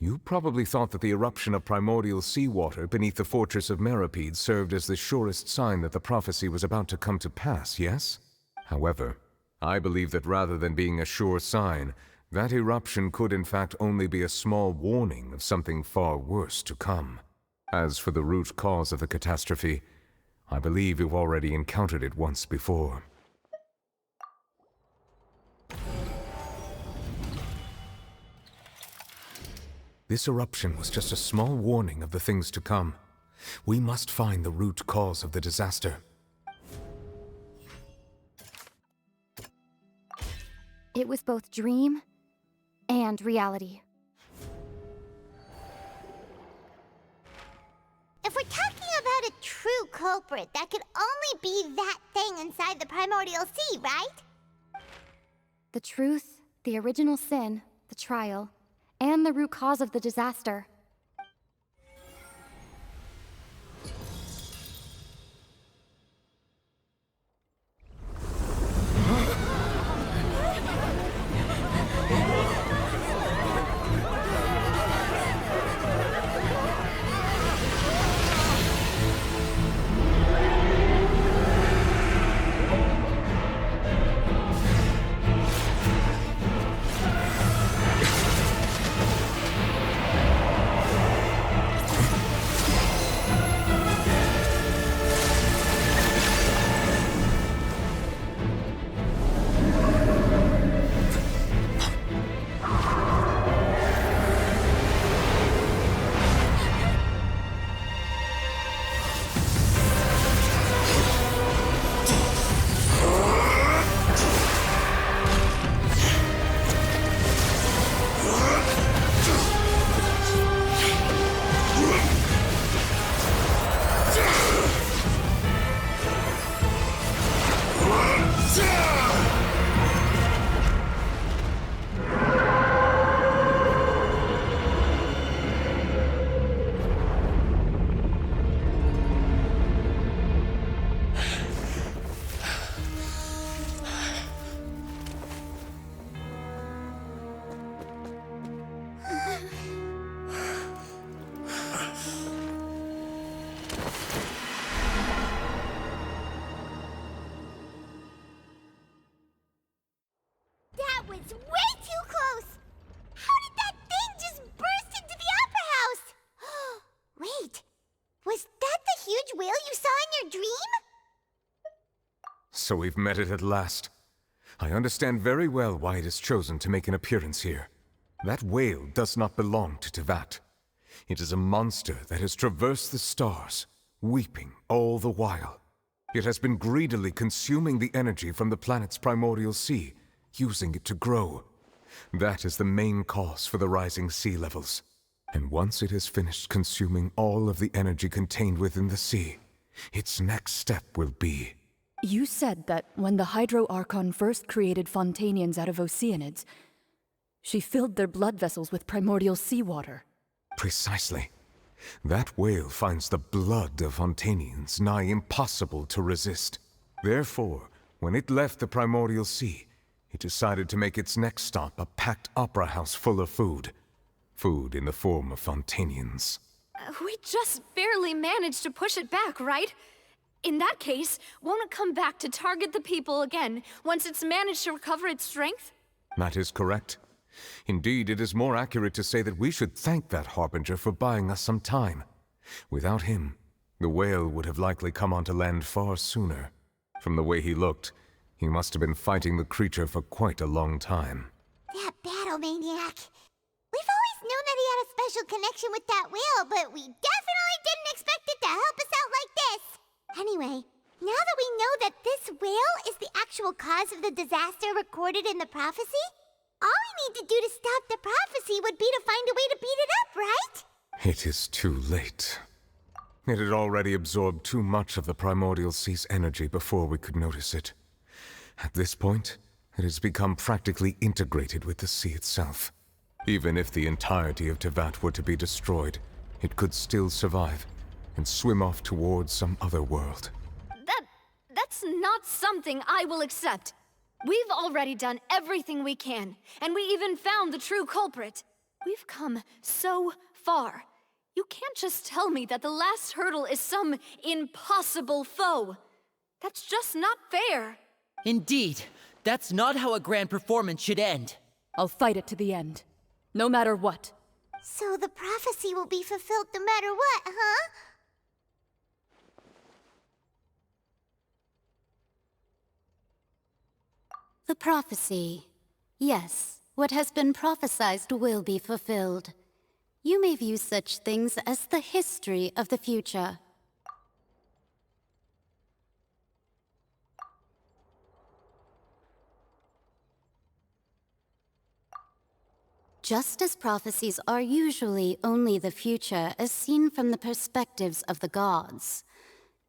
you probably thought that the eruption of primordial seawater beneath the fortress of Meropide served as the surest sign that the prophecy was about to come to pass, yes? However, I believe that rather than being a sure sign, that eruption could in fact only be a small warning of something far worse to come. As for the root cause of the catastrophe, I believe you've already encountered it once before. This eruption was just a small warning of the things to come. We must find the root cause of the disaster. It was both dream and reality. If we're talking about a true culprit, that could only be that thing inside the primordial sea, right? The truth, the original sin, the trial, and the root cause of the disaster. So we've met it at last. I understand very well why it has chosen to make an appearance here. That whale does not belong to Teyvat. It is a monster that has traversed the stars, weeping all the while. It has been greedily consuming the energy from the planet's primordial sea, using it to grow. That is the main cause for the rising sea levels. And once it has finished consuming all of the energy contained within the sea, its next step will be... You said that when the Hydro Archon first created Fontainians out of Oceanids, she filled their blood vessels with primordial seawater. Precisely. That whale finds the blood of Fontainians nigh impossible to resist. Therefore, when it left the primordial sea, it decided to make its next stop a packed opera house full of food. Food in the form of Fontainians. We just barely managed to push it back, right? In that case, won't it come back to target the people again once it's managed to recover its strength? That is correct. Indeed, it is more accurate to say that we should thank that Harbinger for buying us some time. Without him, the whale would have likely come onto land far sooner. From the way he looked, he must have been fighting the creature for quite a long time. That battle maniac. We've always known that he had a special connection with that whale, but we definitely didn't expect it to help us out like this. Anyway, now that we know that this whale is the actual cause of the disaster recorded in the prophecy, all we need to do to stop the prophecy would be to find a way to beat it up, right? It is too late. It had already absorbed too much of the primordial sea's energy before we could notice it. At this point, it has become practically integrated with the sea itself. Even if the entirety of Tevat were to be destroyed, it could still survive and swim off towards some other world. That's not something I will accept. We've already done everything we can, and we even found the true culprit. We've come so far. You can't just tell me that the last hurdle is some impossible foe. That's just not fair. Indeed, that's not how a grand performance should end. I'll fight it to the end, no matter what. So the prophecy will be fulfilled no matter what, huh? The prophecy. Yes, what has been prophesied will be fulfilled. You may view such things as the history of the future. Just as prophecies are usually only the future as seen from the perspectives of the gods,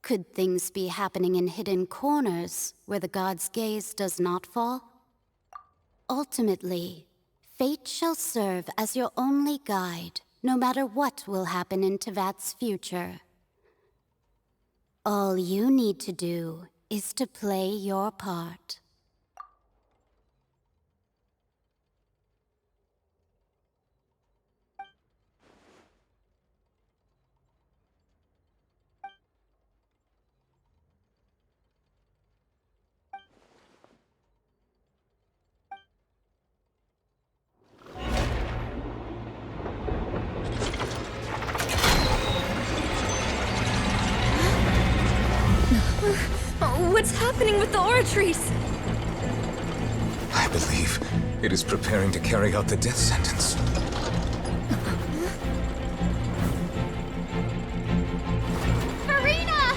could things be happening in hidden corners where the god's gaze does not fall? Ultimately, fate shall serve as your only guide, no matter what will happen in Tevat's future. All you need to do is to play your part. What's happening with the aura trees? I believe it is preparing to carry out the death sentence. Furina!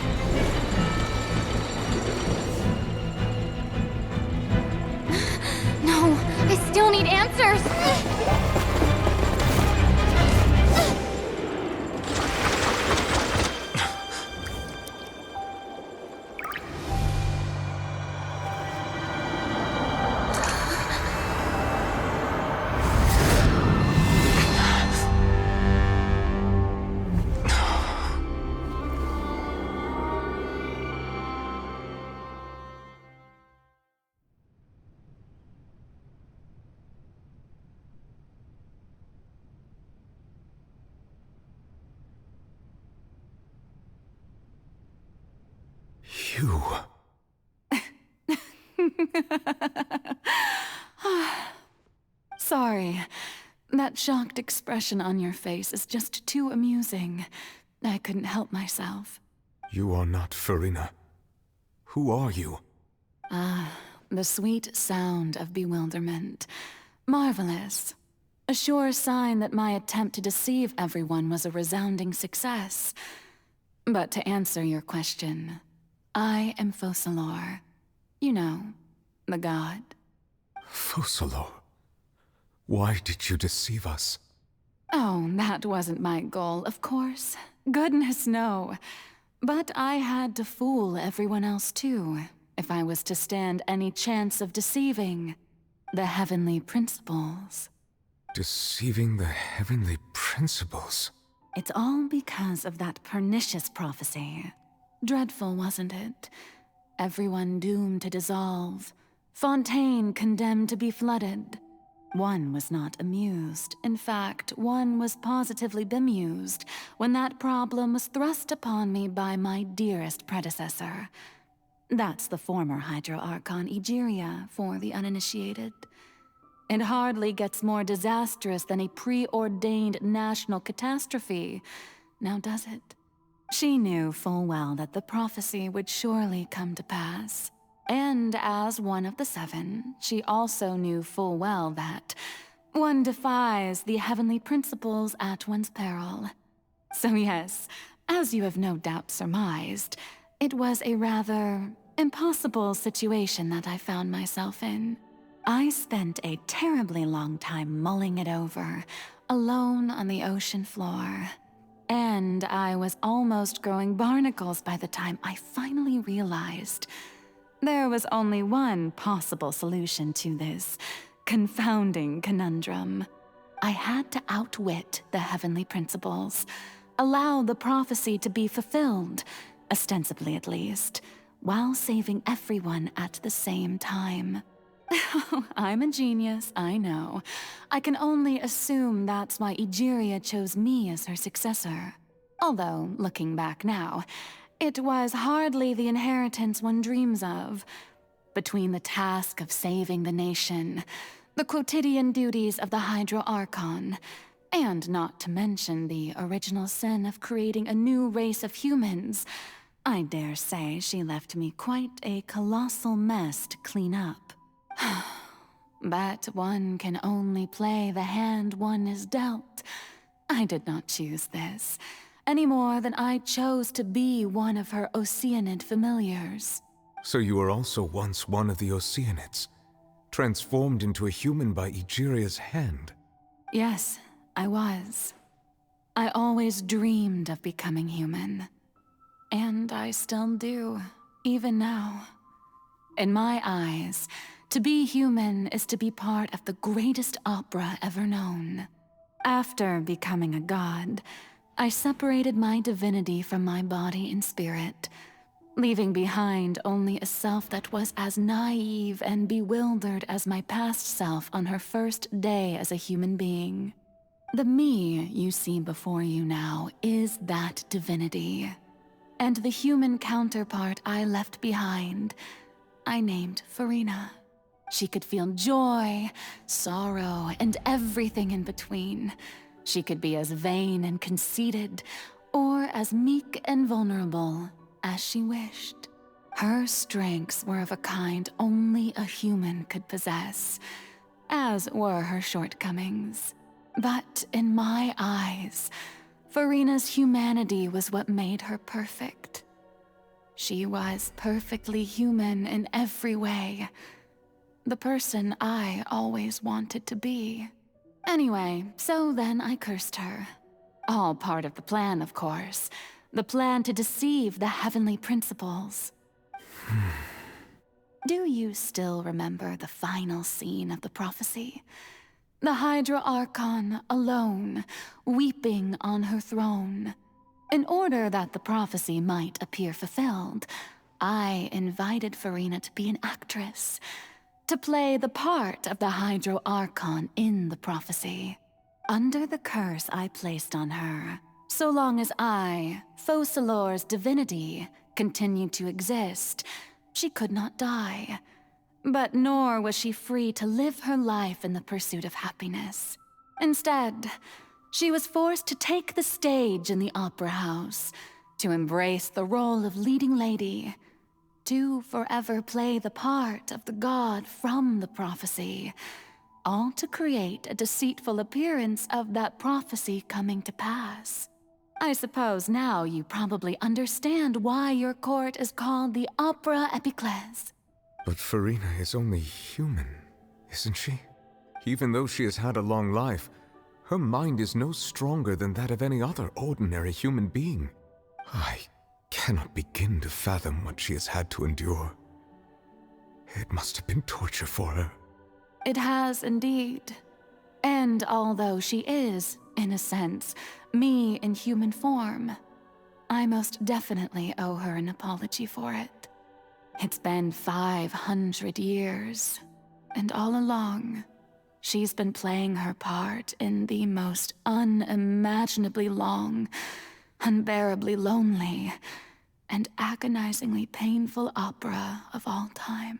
No, I still need answers. You... Sorry. That shocked expression on your face is just too amusing. I couldn't help myself. You are not Furina. Who are you? The sweet sound of bewilderment. Marvelous. A sure sign that my attempt to deceive everyone was a resounding success. But to answer your question, I am Focalors. You know, the god. Focalors, why did you deceive us? Oh, that wasn't my goal, of course. Goodness, no. But I had to fool everyone else too, if I was to stand any chance of deceiving the heavenly principles. Deceiving the heavenly principles? It's all because of that pernicious prophecy. Dreadful, wasn't it? Everyone doomed to dissolve. Fontaine condemned to be flooded. One was not amused. In fact, one was positively bemused when that problem was thrust upon me by my dearest predecessor. That's the former Hydro Archon Egeria for the uninitiated. It hardly gets more disastrous than a preordained national catastrophe, now does it? She knew full well that the prophecy would surely come to pass. And as one of the seven, she also knew full well that one defies the heavenly principles at one's peril. So yes, as you have no doubt surmised, it was a rather impossible situation that I found myself in. I spent a terribly long time mulling it over, alone on the ocean floor. And I was almost growing barnacles by the time I finally realized there was only one possible solution to this confounding conundrum. I had to outwit the heavenly principles, allow the prophecy to be fulfilled, ostensibly at least, while saving everyone at the same time. I'm a genius, I know. I can only assume that's why Egeria chose me as her successor. Although, looking back now, it was hardly the inheritance one dreams of. Between the task of saving the nation, the quotidian duties of the Hydro Archon, and not to mention the original sin of creating a new race of humans, I dare say she left me quite a colossal mess to clean up. But one can only play the hand one is dealt. I did not choose this, any more than I chose to be one of her Oceanid familiars. So you were also once one of the Oceanids, transformed into a human by Egeria's hand? Yes, I was. I always dreamed of becoming human. And I still do, even now. In my eyes, to be human is to be part of the greatest opera ever known. After becoming a god, I separated my divinity from my body and spirit, leaving behind only a self that was as naive and bewildered as my past self on her first day as a human being. The me you see before you now is that divinity. And the human counterpart I left behind, I named Furina. She could feel joy, sorrow, and everything in between. She could be as vain and conceited, or as meek and vulnerable as she wished. Her strengths were of a kind only a human could possess, as were her shortcomings. But in my eyes, Furina's humanity was what made her perfect. She was perfectly human in every way. The person I always wanted to be. Anyway, so then I cursed her. All part of the plan, of course. The plan to deceive the heavenly principles. Do you still remember the final scene of the prophecy? The Hydro Archon alone, weeping on her throne. In order that the prophecy might appear fulfilled, I invited Furina to be an actress, to play the part of the Hydro Archon in the prophecy. Under the curse I placed on her, so long as I, Focalors' divinity, continued to exist, she could not die. But nor was she free to live her life in the pursuit of happiness. Instead, she was forced to take the stage in the opera house, to embrace the role of leading lady, to forever play the part of the god from the prophecy, all to create a deceitful appearance of that prophecy coming to pass. I suppose now you probably understand why your court is called the Opera Epiclese. But Furina is only human, isn't she? Even though she has had a long life, her mind is no stronger than that of any other ordinary human being. I cannot begin to fathom what she has had to endure. It must have been torture for her. It has indeed. And although she is, in a sense, me in human form, I most definitely owe her an apology for it. It's been 500 years, and all along, she's been playing her part in the most unimaginably long, unbearably lonely, and agonizingly painful opera of all time.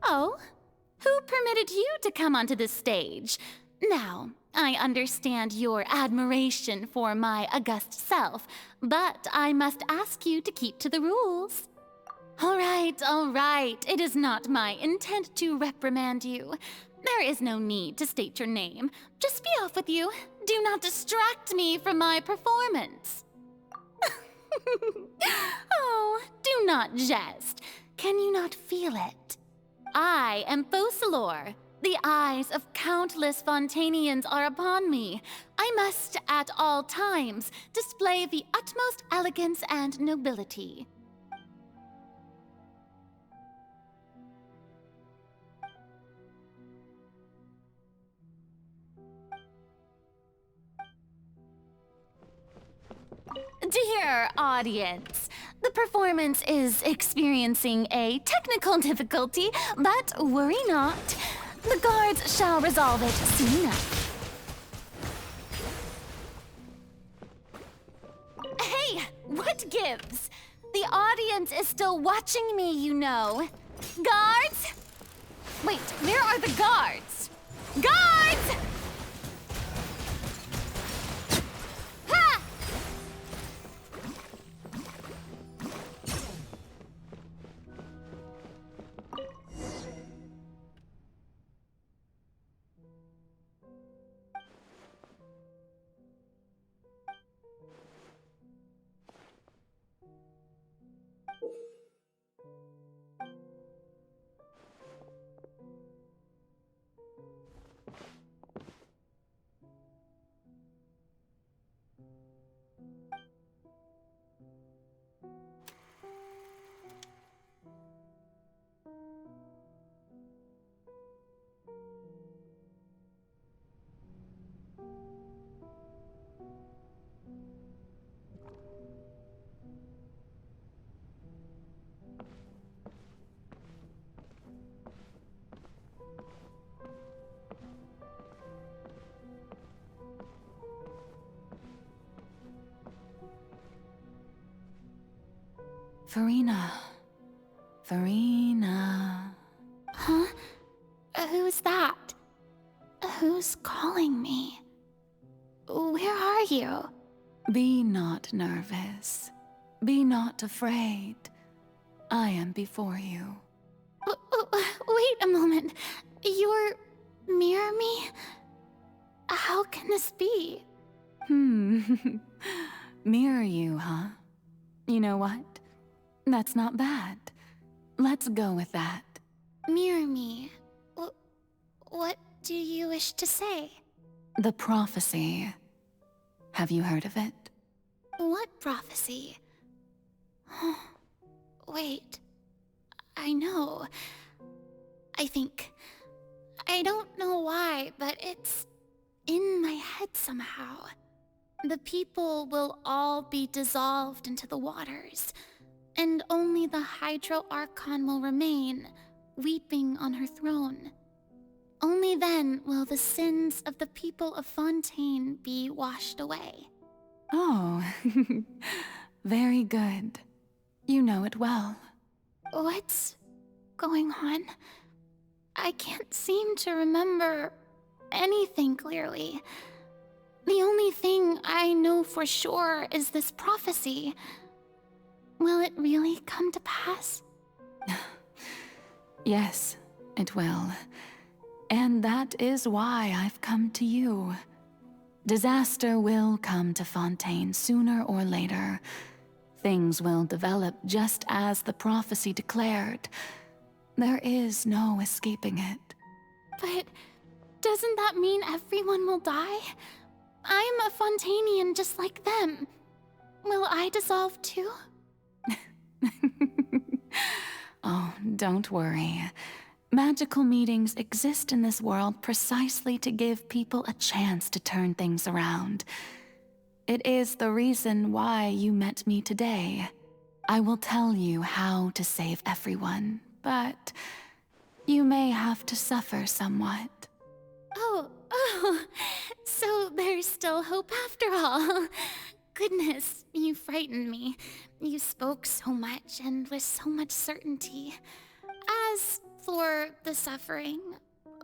Oh, who permitted you to come onto the stage? Now, I understand your admiration for my august self, but I must ask you to keep to the rules. All right. It is not my intent to reprimand you. There is no need to state your name. Just be off with you. Do not distract me from my performance. Oh, do not jest. Can you not feel it? I am Focalors. The eyes of countless Fontainians are upon me. I must, at all times, display the utmost elegance and nobility. Dear audience, the performance is experiencing a technical difficulty, but worry not. The guards shall resolve it soon enough. Hey, what gives? The audience is still watching me, you know. Guards? Wait, where are the guards? Guards! Ha! Furina. Huh? Who's that? Who's calling me? Where are you? Be not nervous. Be not afraid. I am before you. Wait a moment. You're near me? How can this be? Mirror you, huh? You know what? That's not bad. Let's go with that. Mirror me? What do you wish to say? The prophecy. Have you heard of it? What prophecy? Wait. I know. I think. I don't know why, but it's in my head somehow. The people will all be dissolved into the waters, and only the Hydro Archon will remain, weeping on her throne. Only then will the sins of the people of Fontaine be washed away. Oh, very good. You know it well. What's going on? I can't seem to remember anything clearly. The only thing I know for sure is this prophecy. Will it really come to pass? Yes, it will. And that is why I've come to you. Disaster will come to Fontaine sooner or later. Things will develop just as the prophecy declared. There is no escaping it. But doesn't that mean everyone will die? I'm a Fontainian just like them. Will I dissolve too? Oh, don't worry. Magical meetings exist in this world precisely to give people a chance to turn things around. It is the reason why you met me today. I will tell you how to save everyone, but you may have to suffer somewhat. Oh, so there's still hope after all. Goodness, you frightened me. You spoke so much and with so much certainty. As for the suffering,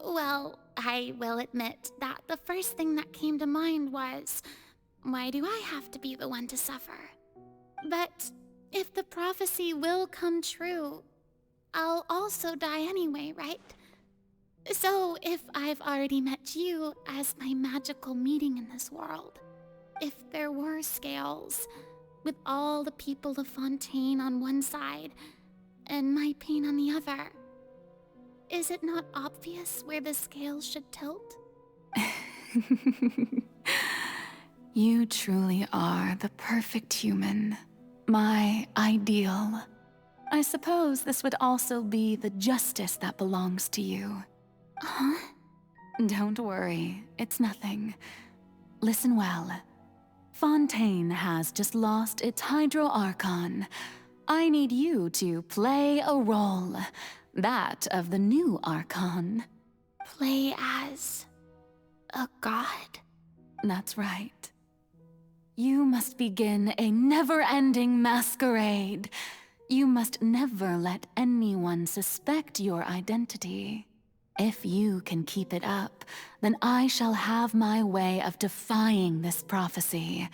well, I will admit that the first thing that came to mind was, why do I have to be the one to suffer? But if the prophecy will come true, I'll also die anyway, right? So if I've already met you as my magical meeting in this world, if there were scales, with all the people of Fontaine on one side and my pain on the other, is it not obvious where the scales should tilt? You truly are the perfect human, my ideal. I suppose this would also be the justice that belongs to you. Huh? Don't worry, it's nothing. Listen well. Fontaine has just lost its Hydro Archon. I need you to play a role, that of the new Archon. Play as a god? That's right. You must begin a never-ending masquerade. You must never let anyone suspect your identity. If you can keep it up, then I shall have my way of defying this prophecy.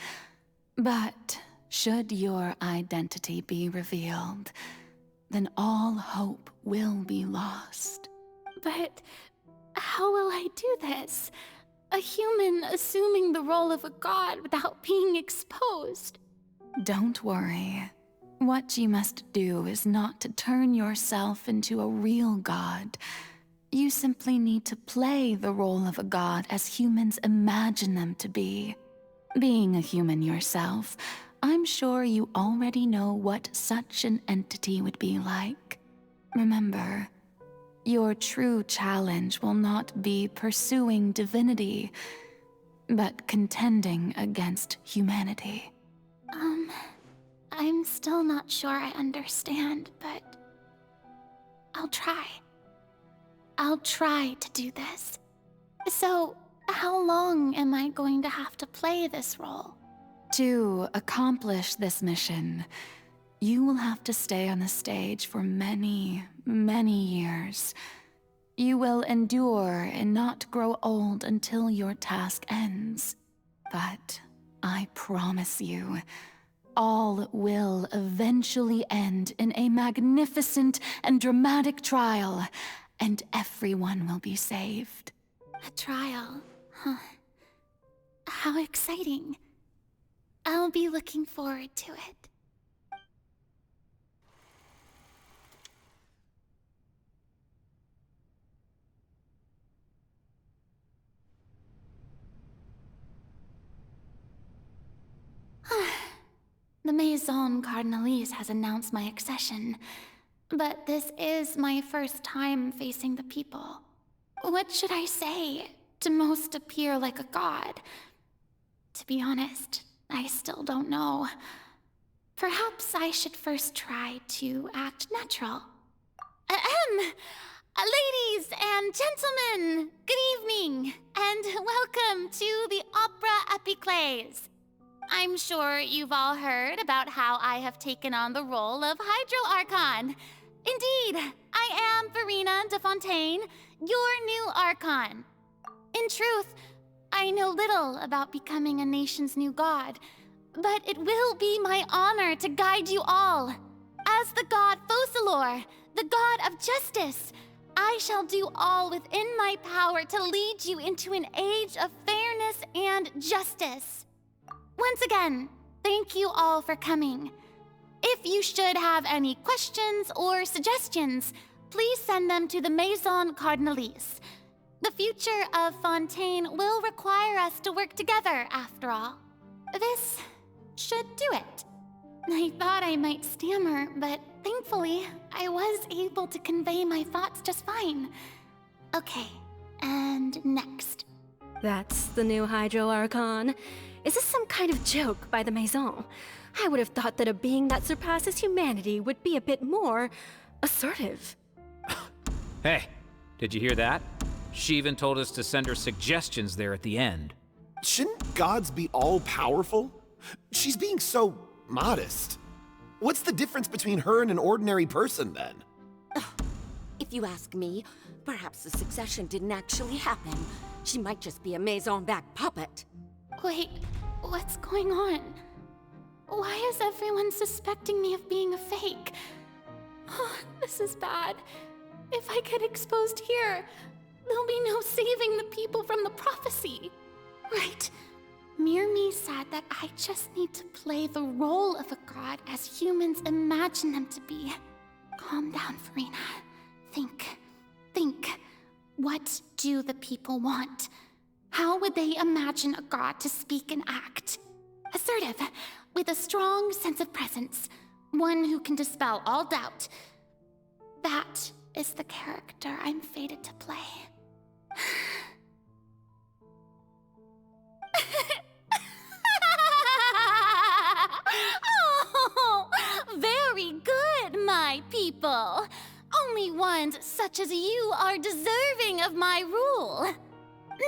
But should your identity be revealed, then all hope will be lost. But how will I do this? A human assuming the role of a god without being exposed. Don't worry. What you must do is not to turn yourself into a real god. You simply need to play the role of a god as humans imagine them to be. Being a human yourself, I'm sure you already know what such an entity would be like. Remember, your true challenge will not be pursuing divinity, but contending against humanity. I'm still not sure I understand, but I'll try. I'll try to do this. So, how long am I going to have to play this role? To accomplish this mission, you will have to stay on the stage for many, many years. You will endure and not grow old until your task ends. But I promise you, all will eventually end in a magnificent and dramatic trial, and everyone will be saved. A trial, huh? How exciting. I'll be looking forward to it. The Maison Cardinalise has announced my accession, but this is my first time facing the people. What should I say to most appear like a god? To be honest, I still don't know. Perhaps I should first try to act natural. Ladies and gentlemen, good evening, and welcome to the Opera Epiclese. I'm sure you've all heard about how I have taken on the role of Hydro Archon. Indeed, I am Furina de Fontaine, your new Archon. In truth, I know little about becoming a nation's new god, but it will be my honor to guide you all. As the god Focalors, the god of justice, I shall do all within my power to lead you into an age of fairness and justice. Once again, thank you all for coming. If you should have any questions or suggestions, please send them to the Maison Cardinalise. The future of Fontaine will require us to work together, after all. This should do it. I thought I might stammer, but thankfully, I was able to convey my thoughts just fine. Okay, and next. That's the new Hydro Archon. Is this some kind of joke by the Maison? I would have thought that a being that surpasses humanity would be a bit more assertive. Hey, did you hear that? She even told us to send her suggestions there at the end. Shouldn't gods be all-powerful? She's being so modest. What's the difference between her and an ordinary person, then? If you ask me, perhaps the succession didn't actually happen. She might just be a Maison-backed puppet. Wait, what's going on? Why is everyone suspecting me of being a fake? Oh, this is bad. If I get exposed here, there'll be no saving the people from the prophecy. Right. Mirmi said that I just need to play the role of a god as humans imagine them to be. Calm down, Furina. Think. What do the people want? How would they imagine a god to speak and act? Assertive, with a strong sense of presence. One who can dispel all doubt. That is the character I'm fated to play. Oh, very good, my people. Only ones such as you are deserving of my rule.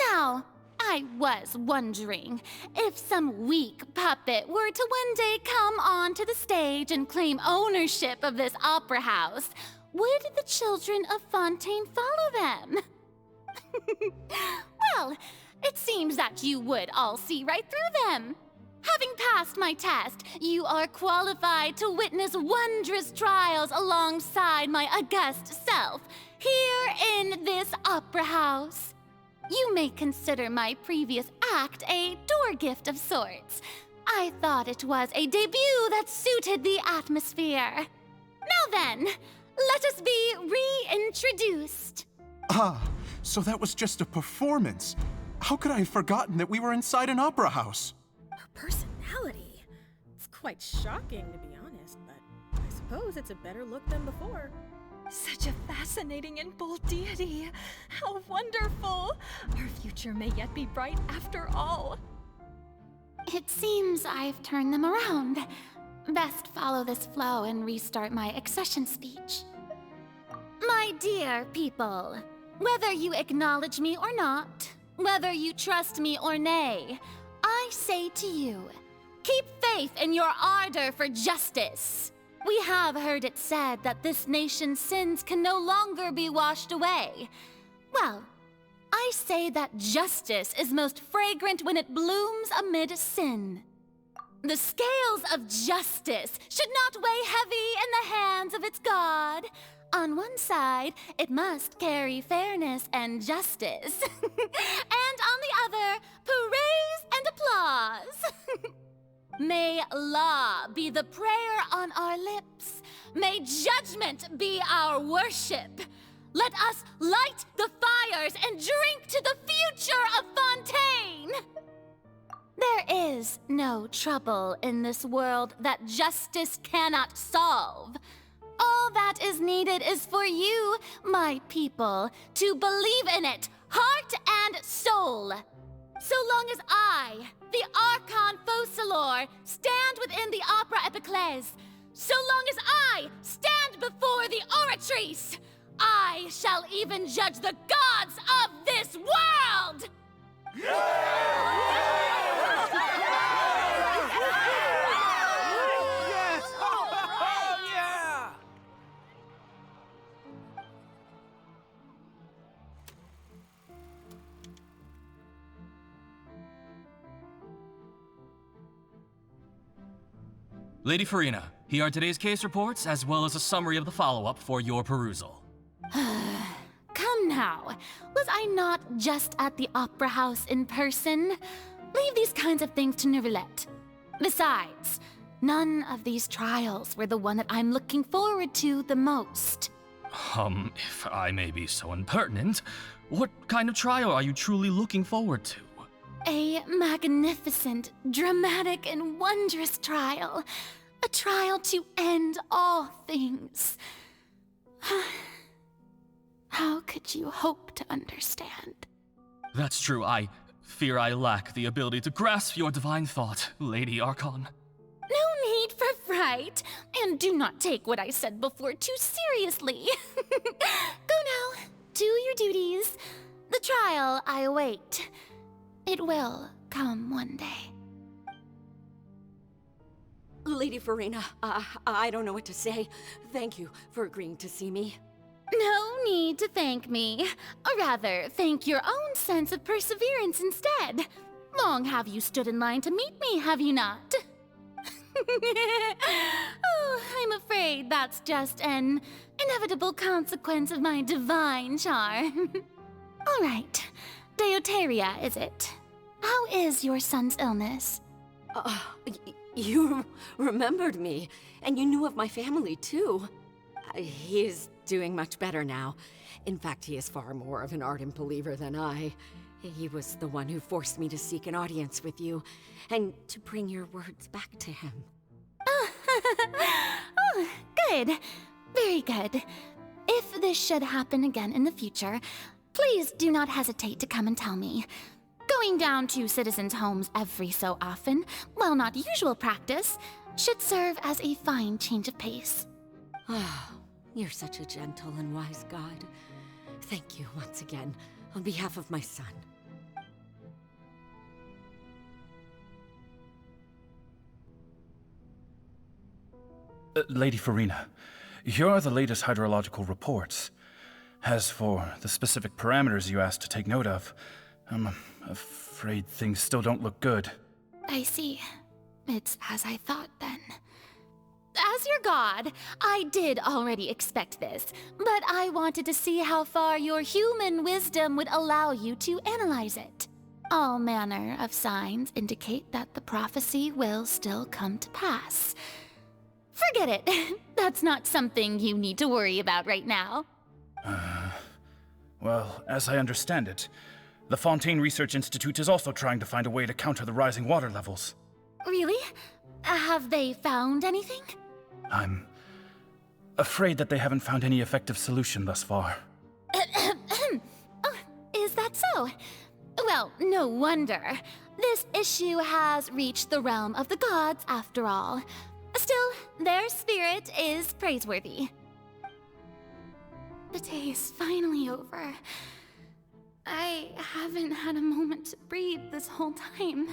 Now, I was wondering if some weak puppet were to one day come onto the stage and claim ownership of this opera house, would the children of Fontaine follow them? Well, it seems that you would all see right through them. Having passed my test, you are qualified to witness wondrous trials alongside my august self, here in this opera house. You may consider my previous act a door gift of sorts. I thought it was a debut that suited the atmosphere. Now then, let us be reintroduced. Ah, so that was just a performance. How could I have forgotten that we were inside an opera house? Her personality. It's quite shocking, to be honest, but I suppose it's a better look than before. Such a fascinating and bold deity. How wonderful! Our future may yet be bright after all. It seems I've turned them around. Best follow this flow and restart my accession speech. My dear people, whether you acknowledge me or not, whether you trust me or nay, I say to you, keep faith in your ardor for justice. We have heard it said that this nation's sins can no longer be washed away. Well, I say that justice is most fragrant when it blooms amid sin. The scales of justice should not weigh heavy in the hands of its God. On one side, it must carry fairness and justice. And on the other, praise and applause. May law be the prayer on our lips. May judgment be our worship. Let us light the fires and drink to the future of Fontaine. There is no trouble in this world that justice cannot solve. All that is needed is for you, my people, to believe in it, heart and soul. So long as I, the Archon Focalors, stand within the Opera Epiclese, so long as I stand before the Oratrice, I shall even judge the gods of this world! Lady Furina, here are today's case reports, as well as a summary of the follow-up for your perusal. Come now. Was I not just at the Opera House in person? Leave these kinds of things to Neuvilette. Besides, none of these trials were the one that I'm looking forward to the most. If I may be so impertinent, what kind of trial are you truly looking forward to? A magnificent, dramatic, and wondrous trial. A trial to end all things. How could you hope to understand? That's true. I fear I lack the ability to grasp your divine thought, Lady Archon. No need for fright, and do not take what I said before too seriously. Go now, do your duties. The trial I await. It will come one day. Lady Furina, I don't know what to say. Thank you for agreeing to see me. No need to thank me. Or rather, thank your own sense of perseverance instead. Long have you stood in line to meet me, have you not? Oh, I'm afraid that's just an inevitable consequence of my divine charm. All right. Deoteria, is it? How is your son's illness? You remembered me, and you knew of my family, too. He is doing much better now. In fact, he is far more of an ardent believer than I. He was the one who forced me to seek an audience with you, and to bring your words back to him. Oh, good. Very good. If this should happen again in the future, please do not hesitate to come and tell me. Going down to citizens' homes every so often, while not usual practice, should serve as a fine change of pace. You're such a gentle and wise god. Thank you once again, on behalf of my son. Lady Furina, here are the latest hydrological reports. As for the specific parameters you asked to take note of, I'm afraid things still don't look good. I see. It's as I thought then. As your god, I did already expect this, but I wanted to see how far your human wisdom would allow you to analyze it. All manner of signs indicate that the prophecy will still come to pass. Forget it. That's not something you need to worry about right now. Well, as I understand it, the Fontaine Research Institute is also trying to find a way to counter the rising water levels. Really? Have they found anything? I'm afraid that they haven't found any effective solution thus far. Oh, is that so? Well, no wonder. This issue has reached the realm of the gods, after all. Still, their spirit is praiseworthy. The day is finally over. I haven't had a moment to breathe this whole time.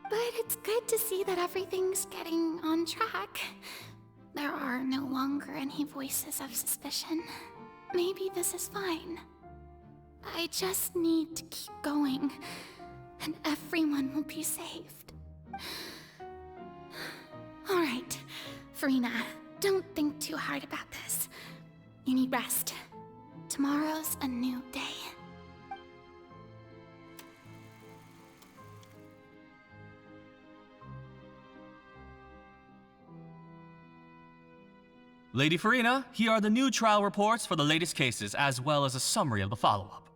But it's good to see that everything's getting on track. There are no longer any voices of suspicion. Maybe this is fine. I just need to keep going, and everyone will be saved. All right, Furina, don't think too hard about this. You need rest. Tomorrow's a new day. Lady Furina, here are the new trial reports for the latest cases, as well as a summary of the follow-up.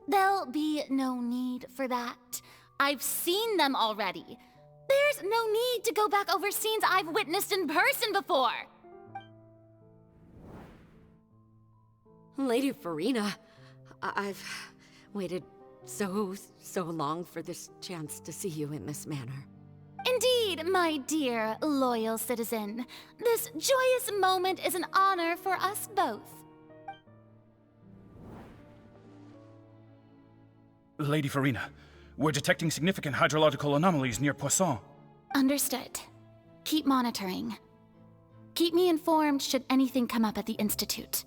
There'll be no need for that. I've seen them already. There's no need to go back over scenes I've witnessed in person before. Lady Furina, I've waited so long for this chance to see you in this manner. Indeed, my dear, loyal citizen. This joyous moment is an honor for us both. Lady Furina, we're detecting significant hydrological anomalies near Poisson. Understood. Keep monitoring. Keep me informed should anything come up at the Institute.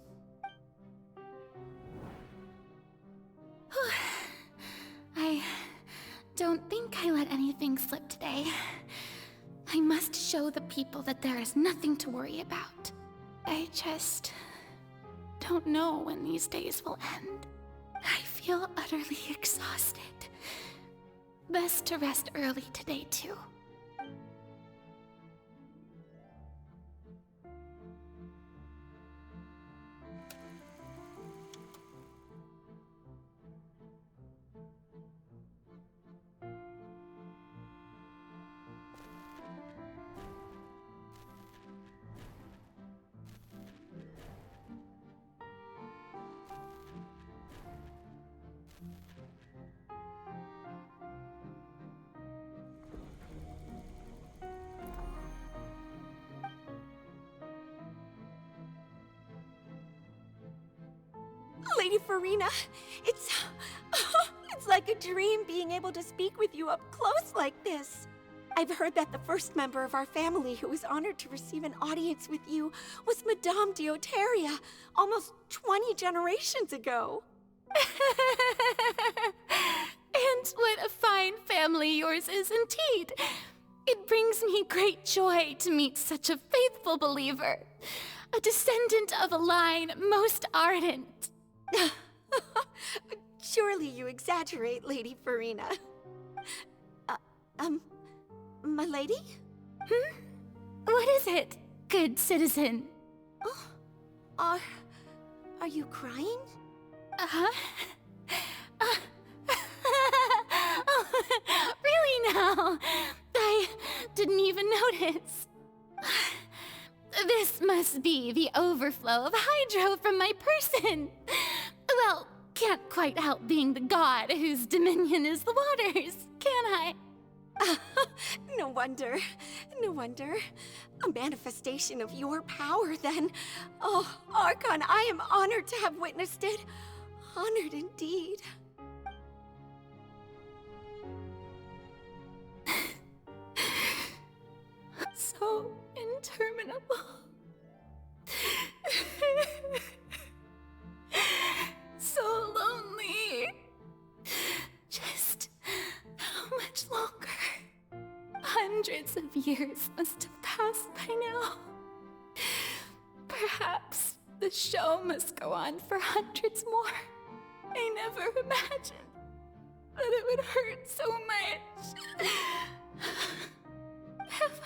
I don't think I let anything slip today. I must show the people that there is nothing to worry about. I just don't know when these days will end. I feel utterly exhausted. Best to rest early today, too. Lady Furina, it's like a dream being able to speak with you up close like this. I've heard that the first member of our family who was honored to receive an audience with you was Madame Deoteria, almost 20 generations ago. And what a fine family yours is indeed. It brings me great joy to meet such a faithful believer, a descendant of a line most ardent. Surely you exaggerate, Lady Furina. My lady? What is it, good citizen? Oh, are you crying? Oh, really now? I didn't even notice. This must be the overflow of hydro from my person. Well, can't quite help being the god whose dominion is the waters, can I? No wonder. No wonder. A manifestation of your power, then. Oh, Archon, I am honored to have witnessed it. Honored indeed. So interminable. So lonely. Just how much longer? Hundreds of years must have passed by now. Perhaps the show must go on for hundreds more. I never imagined that it would hurt so much. Have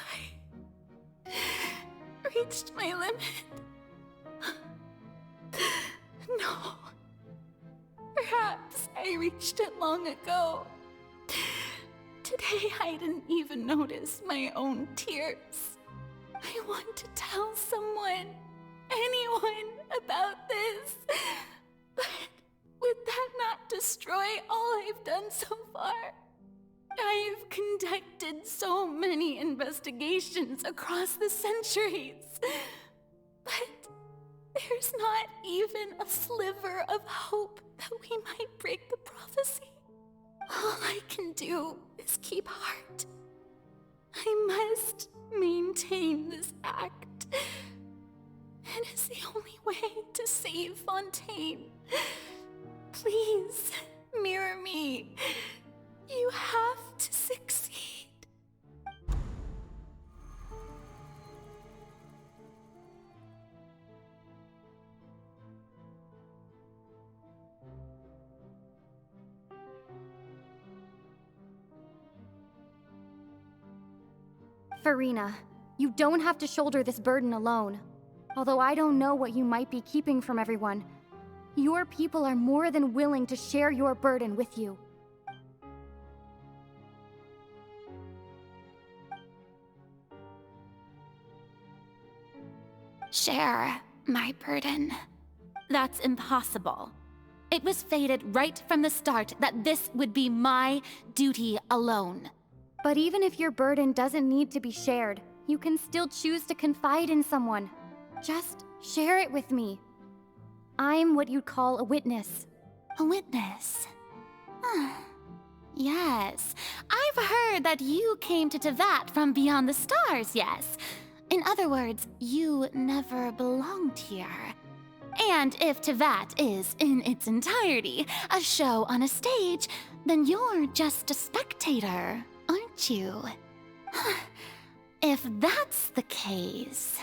I reached my limit? No. Perhaps I reached it long ago. Today I didn't even notice my own tears. I want to tell someone, anyone, about this. But would that not destroy all I've done so far? I've conducted so many investigations across the centuries. But there's not even a sliver of hope that we might break the prophecy. All I can do is keep heart. I must maintain this act. It is the only way to save Fontaine. Please, mirror me. You have to succeed. Furina, you don't have to shoulder this burden alone. Although I don't know what you might be keeping from everyone, your people are more than willing to share your burden with you. Share my burden. That's impossible. It was fated right from the start that this would be my duty alone. But even if your burden doesn't need to be shared, you can still choose to confide in someone. Just share it with me. I'm what you'd call a witness. A witness? Yes, I've heard that you came to Teyvat from beyond the stars, yes. In other words, you never belonged here. And if Teyvat is, in its entirety, a show on a stage, then you're just a spectator, aren't you? If that's the case...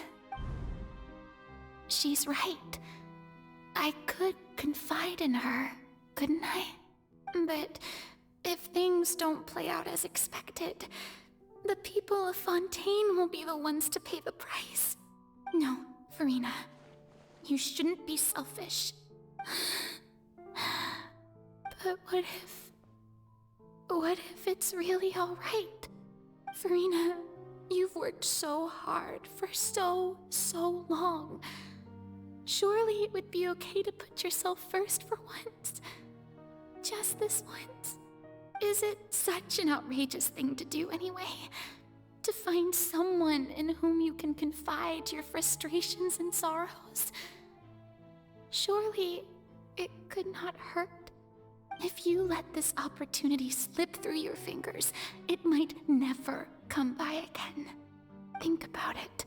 She's right. I could confide in her, couldn't I? But if things don't play out as expected, the people of Fontaine will be the ones to pay the price. No, Furina. You shouldn't be selfish. But what if it's really alright? Furina, you've worked so hard for so long. Surely it would be okay to put yourself first for once. Just this once. Is it such an outrageous thing to do anyway? To find someone in whom you can confide your frustrations and sorrows? Surely it could not hurt. If you let this opportunity slip through your fingers, it might never come by again. Think about it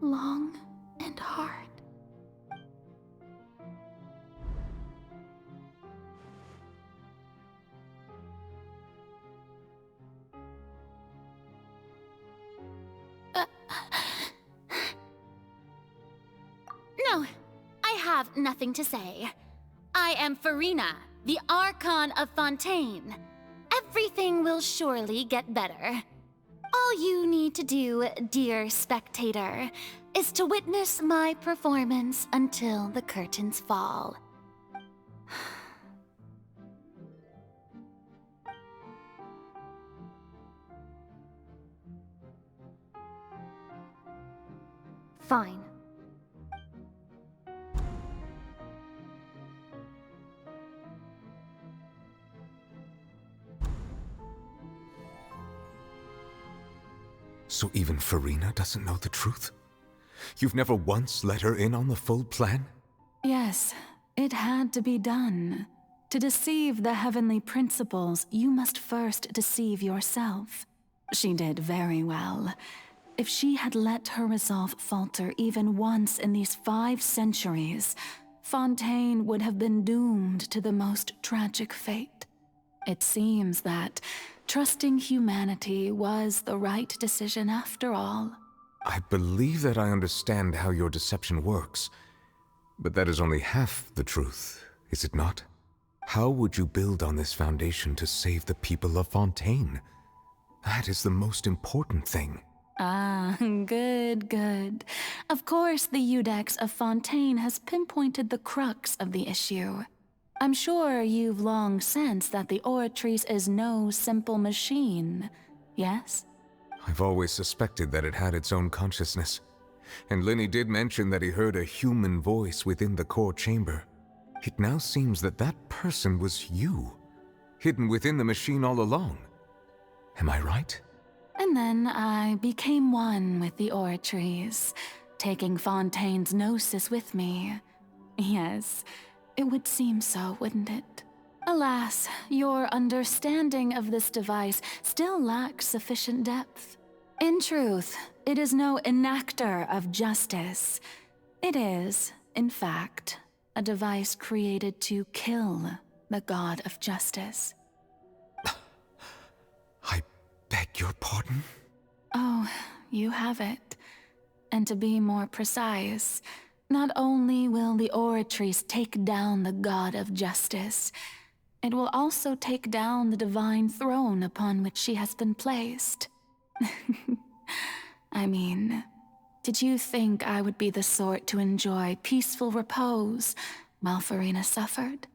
long and hard. No, I have nothing to say. I am Furina, the Archon of Fontaine. Everything will surely get better. All you need to do, dear spectator, is to witness my performance until the curtains fall. Fine. So even Furina doesn't know the truth? You've never once let her in on the full plan? Yes, it had to be done. To deceive the heavenly principles, you must first deceive yourself. She did very well. If she had let her resolve falter even once in these 5 centuries, Fontaine would have been doomed to the most tragic fate. It seems that trusting humanity was the right decision after all. I believe that I understand how your deception works, but that is only half the truth, is it not? How would you build on this foundation to save the people of Fontaine? That is the most important thing. Ah, good. Of course, the Iudex of Fontaine has pinpointed the crux of the issue. I'm sure you've long sensed that the Oratrice is no simple machine, yes? I've always suspected that it had its own consciousness, and Linny did mention that he heard a human voice within the core chamber. It now seems that that person was you, hidden within the machine all along. Am I right? And then I became one with the Oratrice, taking Fontaine's gnosis with me. Yes, it would seem so, wouldn't it? Alas, your understanding of this device still lacks sufficient depth. In truth, it is no enactor of justice. It is, in fact, a device created to kill the god of justice. I beg your pardon? Oh, you have it. And to be more precise, not only will the Oratrice take down the god of justice, it will also take down the divine throne upon which she has been placed. I mean, did you think I would be the sort to enjoy peaceful repose while Furina suffered?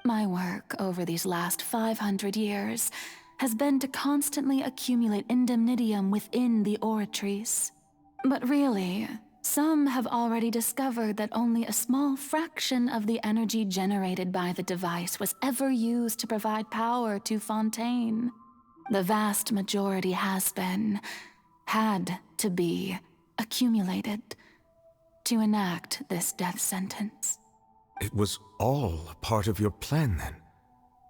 My work over these last 500 years has been to constantly accumulate indemnitium within the Oratrice. But really, some have already discovered that only a small fraction of the energy generated by the device was ever used to provide power to Fontaine. The vast majority had to be, accumulated to enact this death sentence. It was all a part of your plan, then?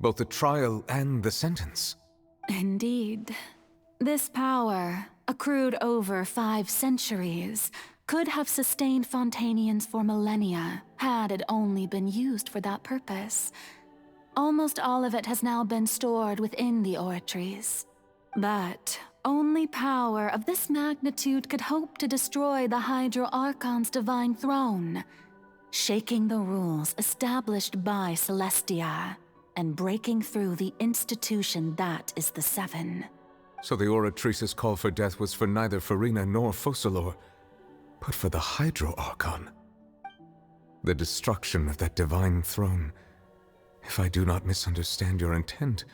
Both the trial and the sentence? Indeed. This power, accrued over 5 centuries, could have sustained Fontainians for millennia, had it only been used for that purpose. Almost all of it has now been stored within the Oratrice. But only power of this magnitude could hope to destroy the Hydro Archon's divine throne, shaking the rules established by Celestia, and breaking through the institution that is the Seven. So the Oratrice's call for death was for neither Furina nor Focalors, but for the Hydro Archon. The destruction of that divine throne. If I do not misunderstand your intent,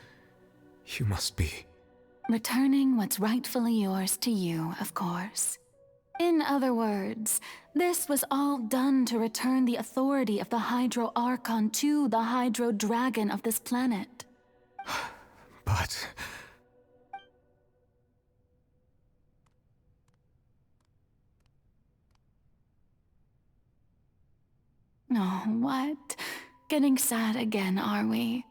you must be... Returning what's rightfully yours to you, of course. In other words, this was all done to return the authority of the Hydro Archon to the Hydro Dragon of this planet. But... Oh, what? Getting sad again, are we?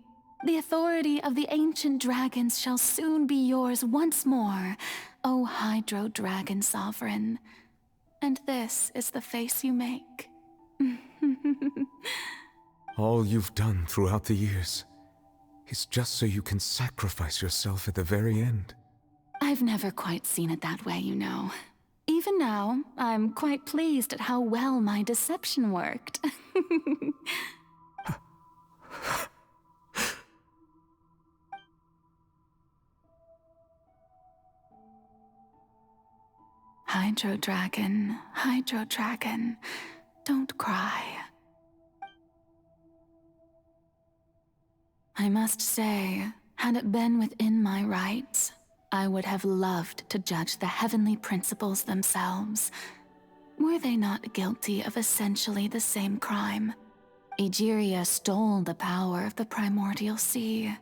The authority of the ancient dragons shall soon be yours once more, O Hydro Dragon Sovereign. And this is the face you make. All you've done throughout the years is just so you can sacrifice yourself at the very end. I've never quite seen it that way, you know. Even now, I'm quite pleased at how well my deception worked. Hydro Dragon, don't cry. I must say, had it been within my rights, I would have loved to judge the heavenly principles themselves. Were they not guilty of essentially the same crime? Egeria stole the power of the primordial sea,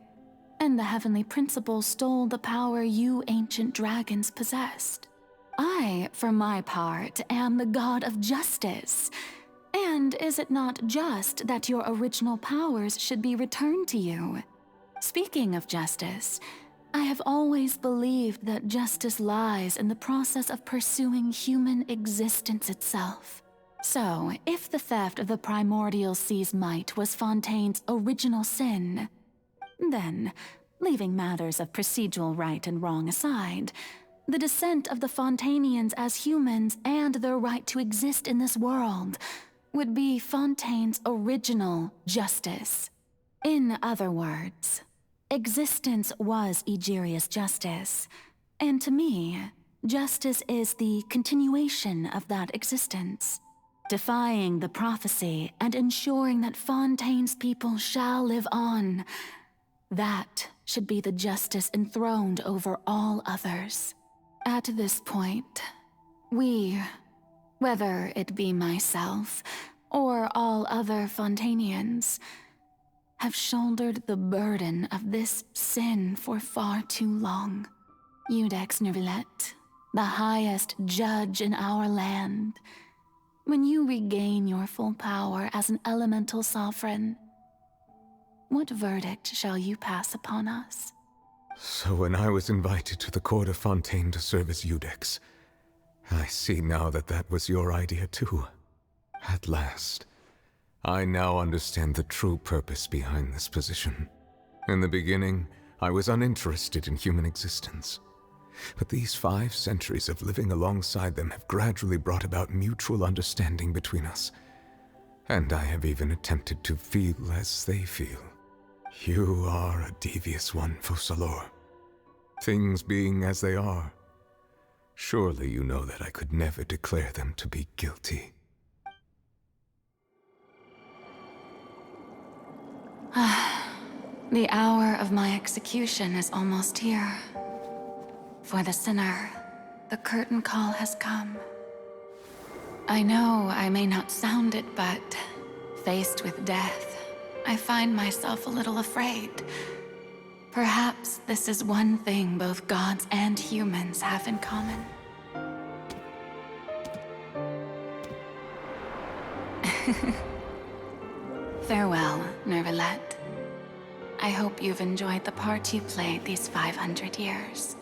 and the heavenly principles stole the power you ancient dragons possessed. I, for my part, am the god of justice. And is it not just that your original powers should be returned to you? Speaking of justice, I have always believed that justice lies in the process of pursuing human existence itself. So, if the theft of the primordial sea's might was Fontaine's original sin, then, leaving matters of procedural right and wrong aside, the descent of the Fontainians as humans and their right to exist in this world would be Fontaine's original justice. In other words, existence was Egeria's justice, and to me, justice is the continuation of that existence, defying the prophecy and ensuring that Fontaine's people shall live on. That should be the justice enthroned over all others. At this point, we, whether it be myself or all other Fontainians, have shouldered the burden of this sin for far too long. Iudex Neuvilette, the highest judge in our land, when you regain your full power as an elemental sovereign, what verdict shall you pass upon us? So when I was invited to the court of Fontaine to serve as Iudex, I see now that that was your idea too. At last, I now understand the true purpose behind this position. In the beginning, I was uninterested in human existence. But these 5 centuries of living alongside them have gradually brought about mutual understanding between us. And I have even attempted to feel as they feel. You are a devious one, Focalors. Things being as they are, surely you know that I could never declare them to be guilty. The hour of my execution is almost here. For the sinner, the curtain call has come. I know I may not sound it, but faced with death, I find myself a little afraid. Perhaps this is one thing both gods and humans have in common. Farewell, Neuvilette. I hope you've enjoyed the part you played these 500 years.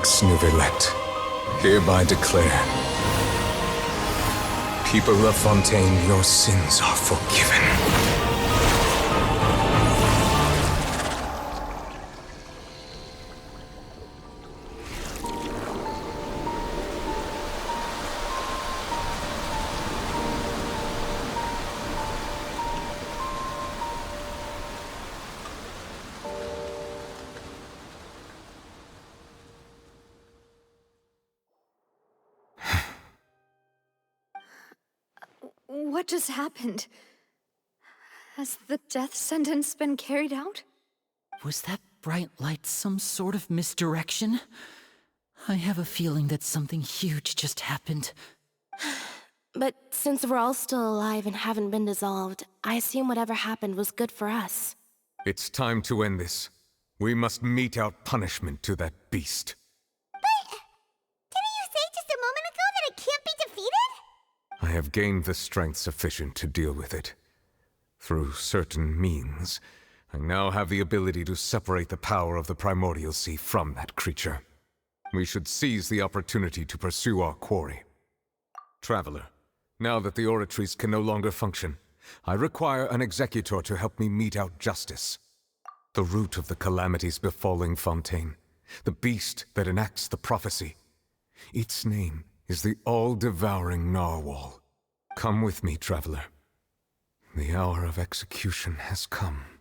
Rex Neuvilette, hereby declare, people of Fontaine, your sins are forgiven. What just happened? Has the death sentence been carried out? Was that bright light some sort of misdirection? I have a feeling that something huge just happened. But since we're all still alive and haven't been dissolved, I assume whatever happened was good for us. It's time to end this. We must mete out punishment to that beast. Didn't you say just a moment ago that it can't be defeated? I have gained the strength sufficient to deal with it. Through certain means, I now have the ability to separate the power of the Primordial Sea from that creature. We should seize the opportunity to pursue our quarry. Traveler, now that the oratories can no longer function, I require an executor to help me mete out justice. The root of the calamities befalling Fontaine, the beast that enacts the prophecy. Its name is the All-devouring Narwhal. Come with me, traveler. The hour of execution has come.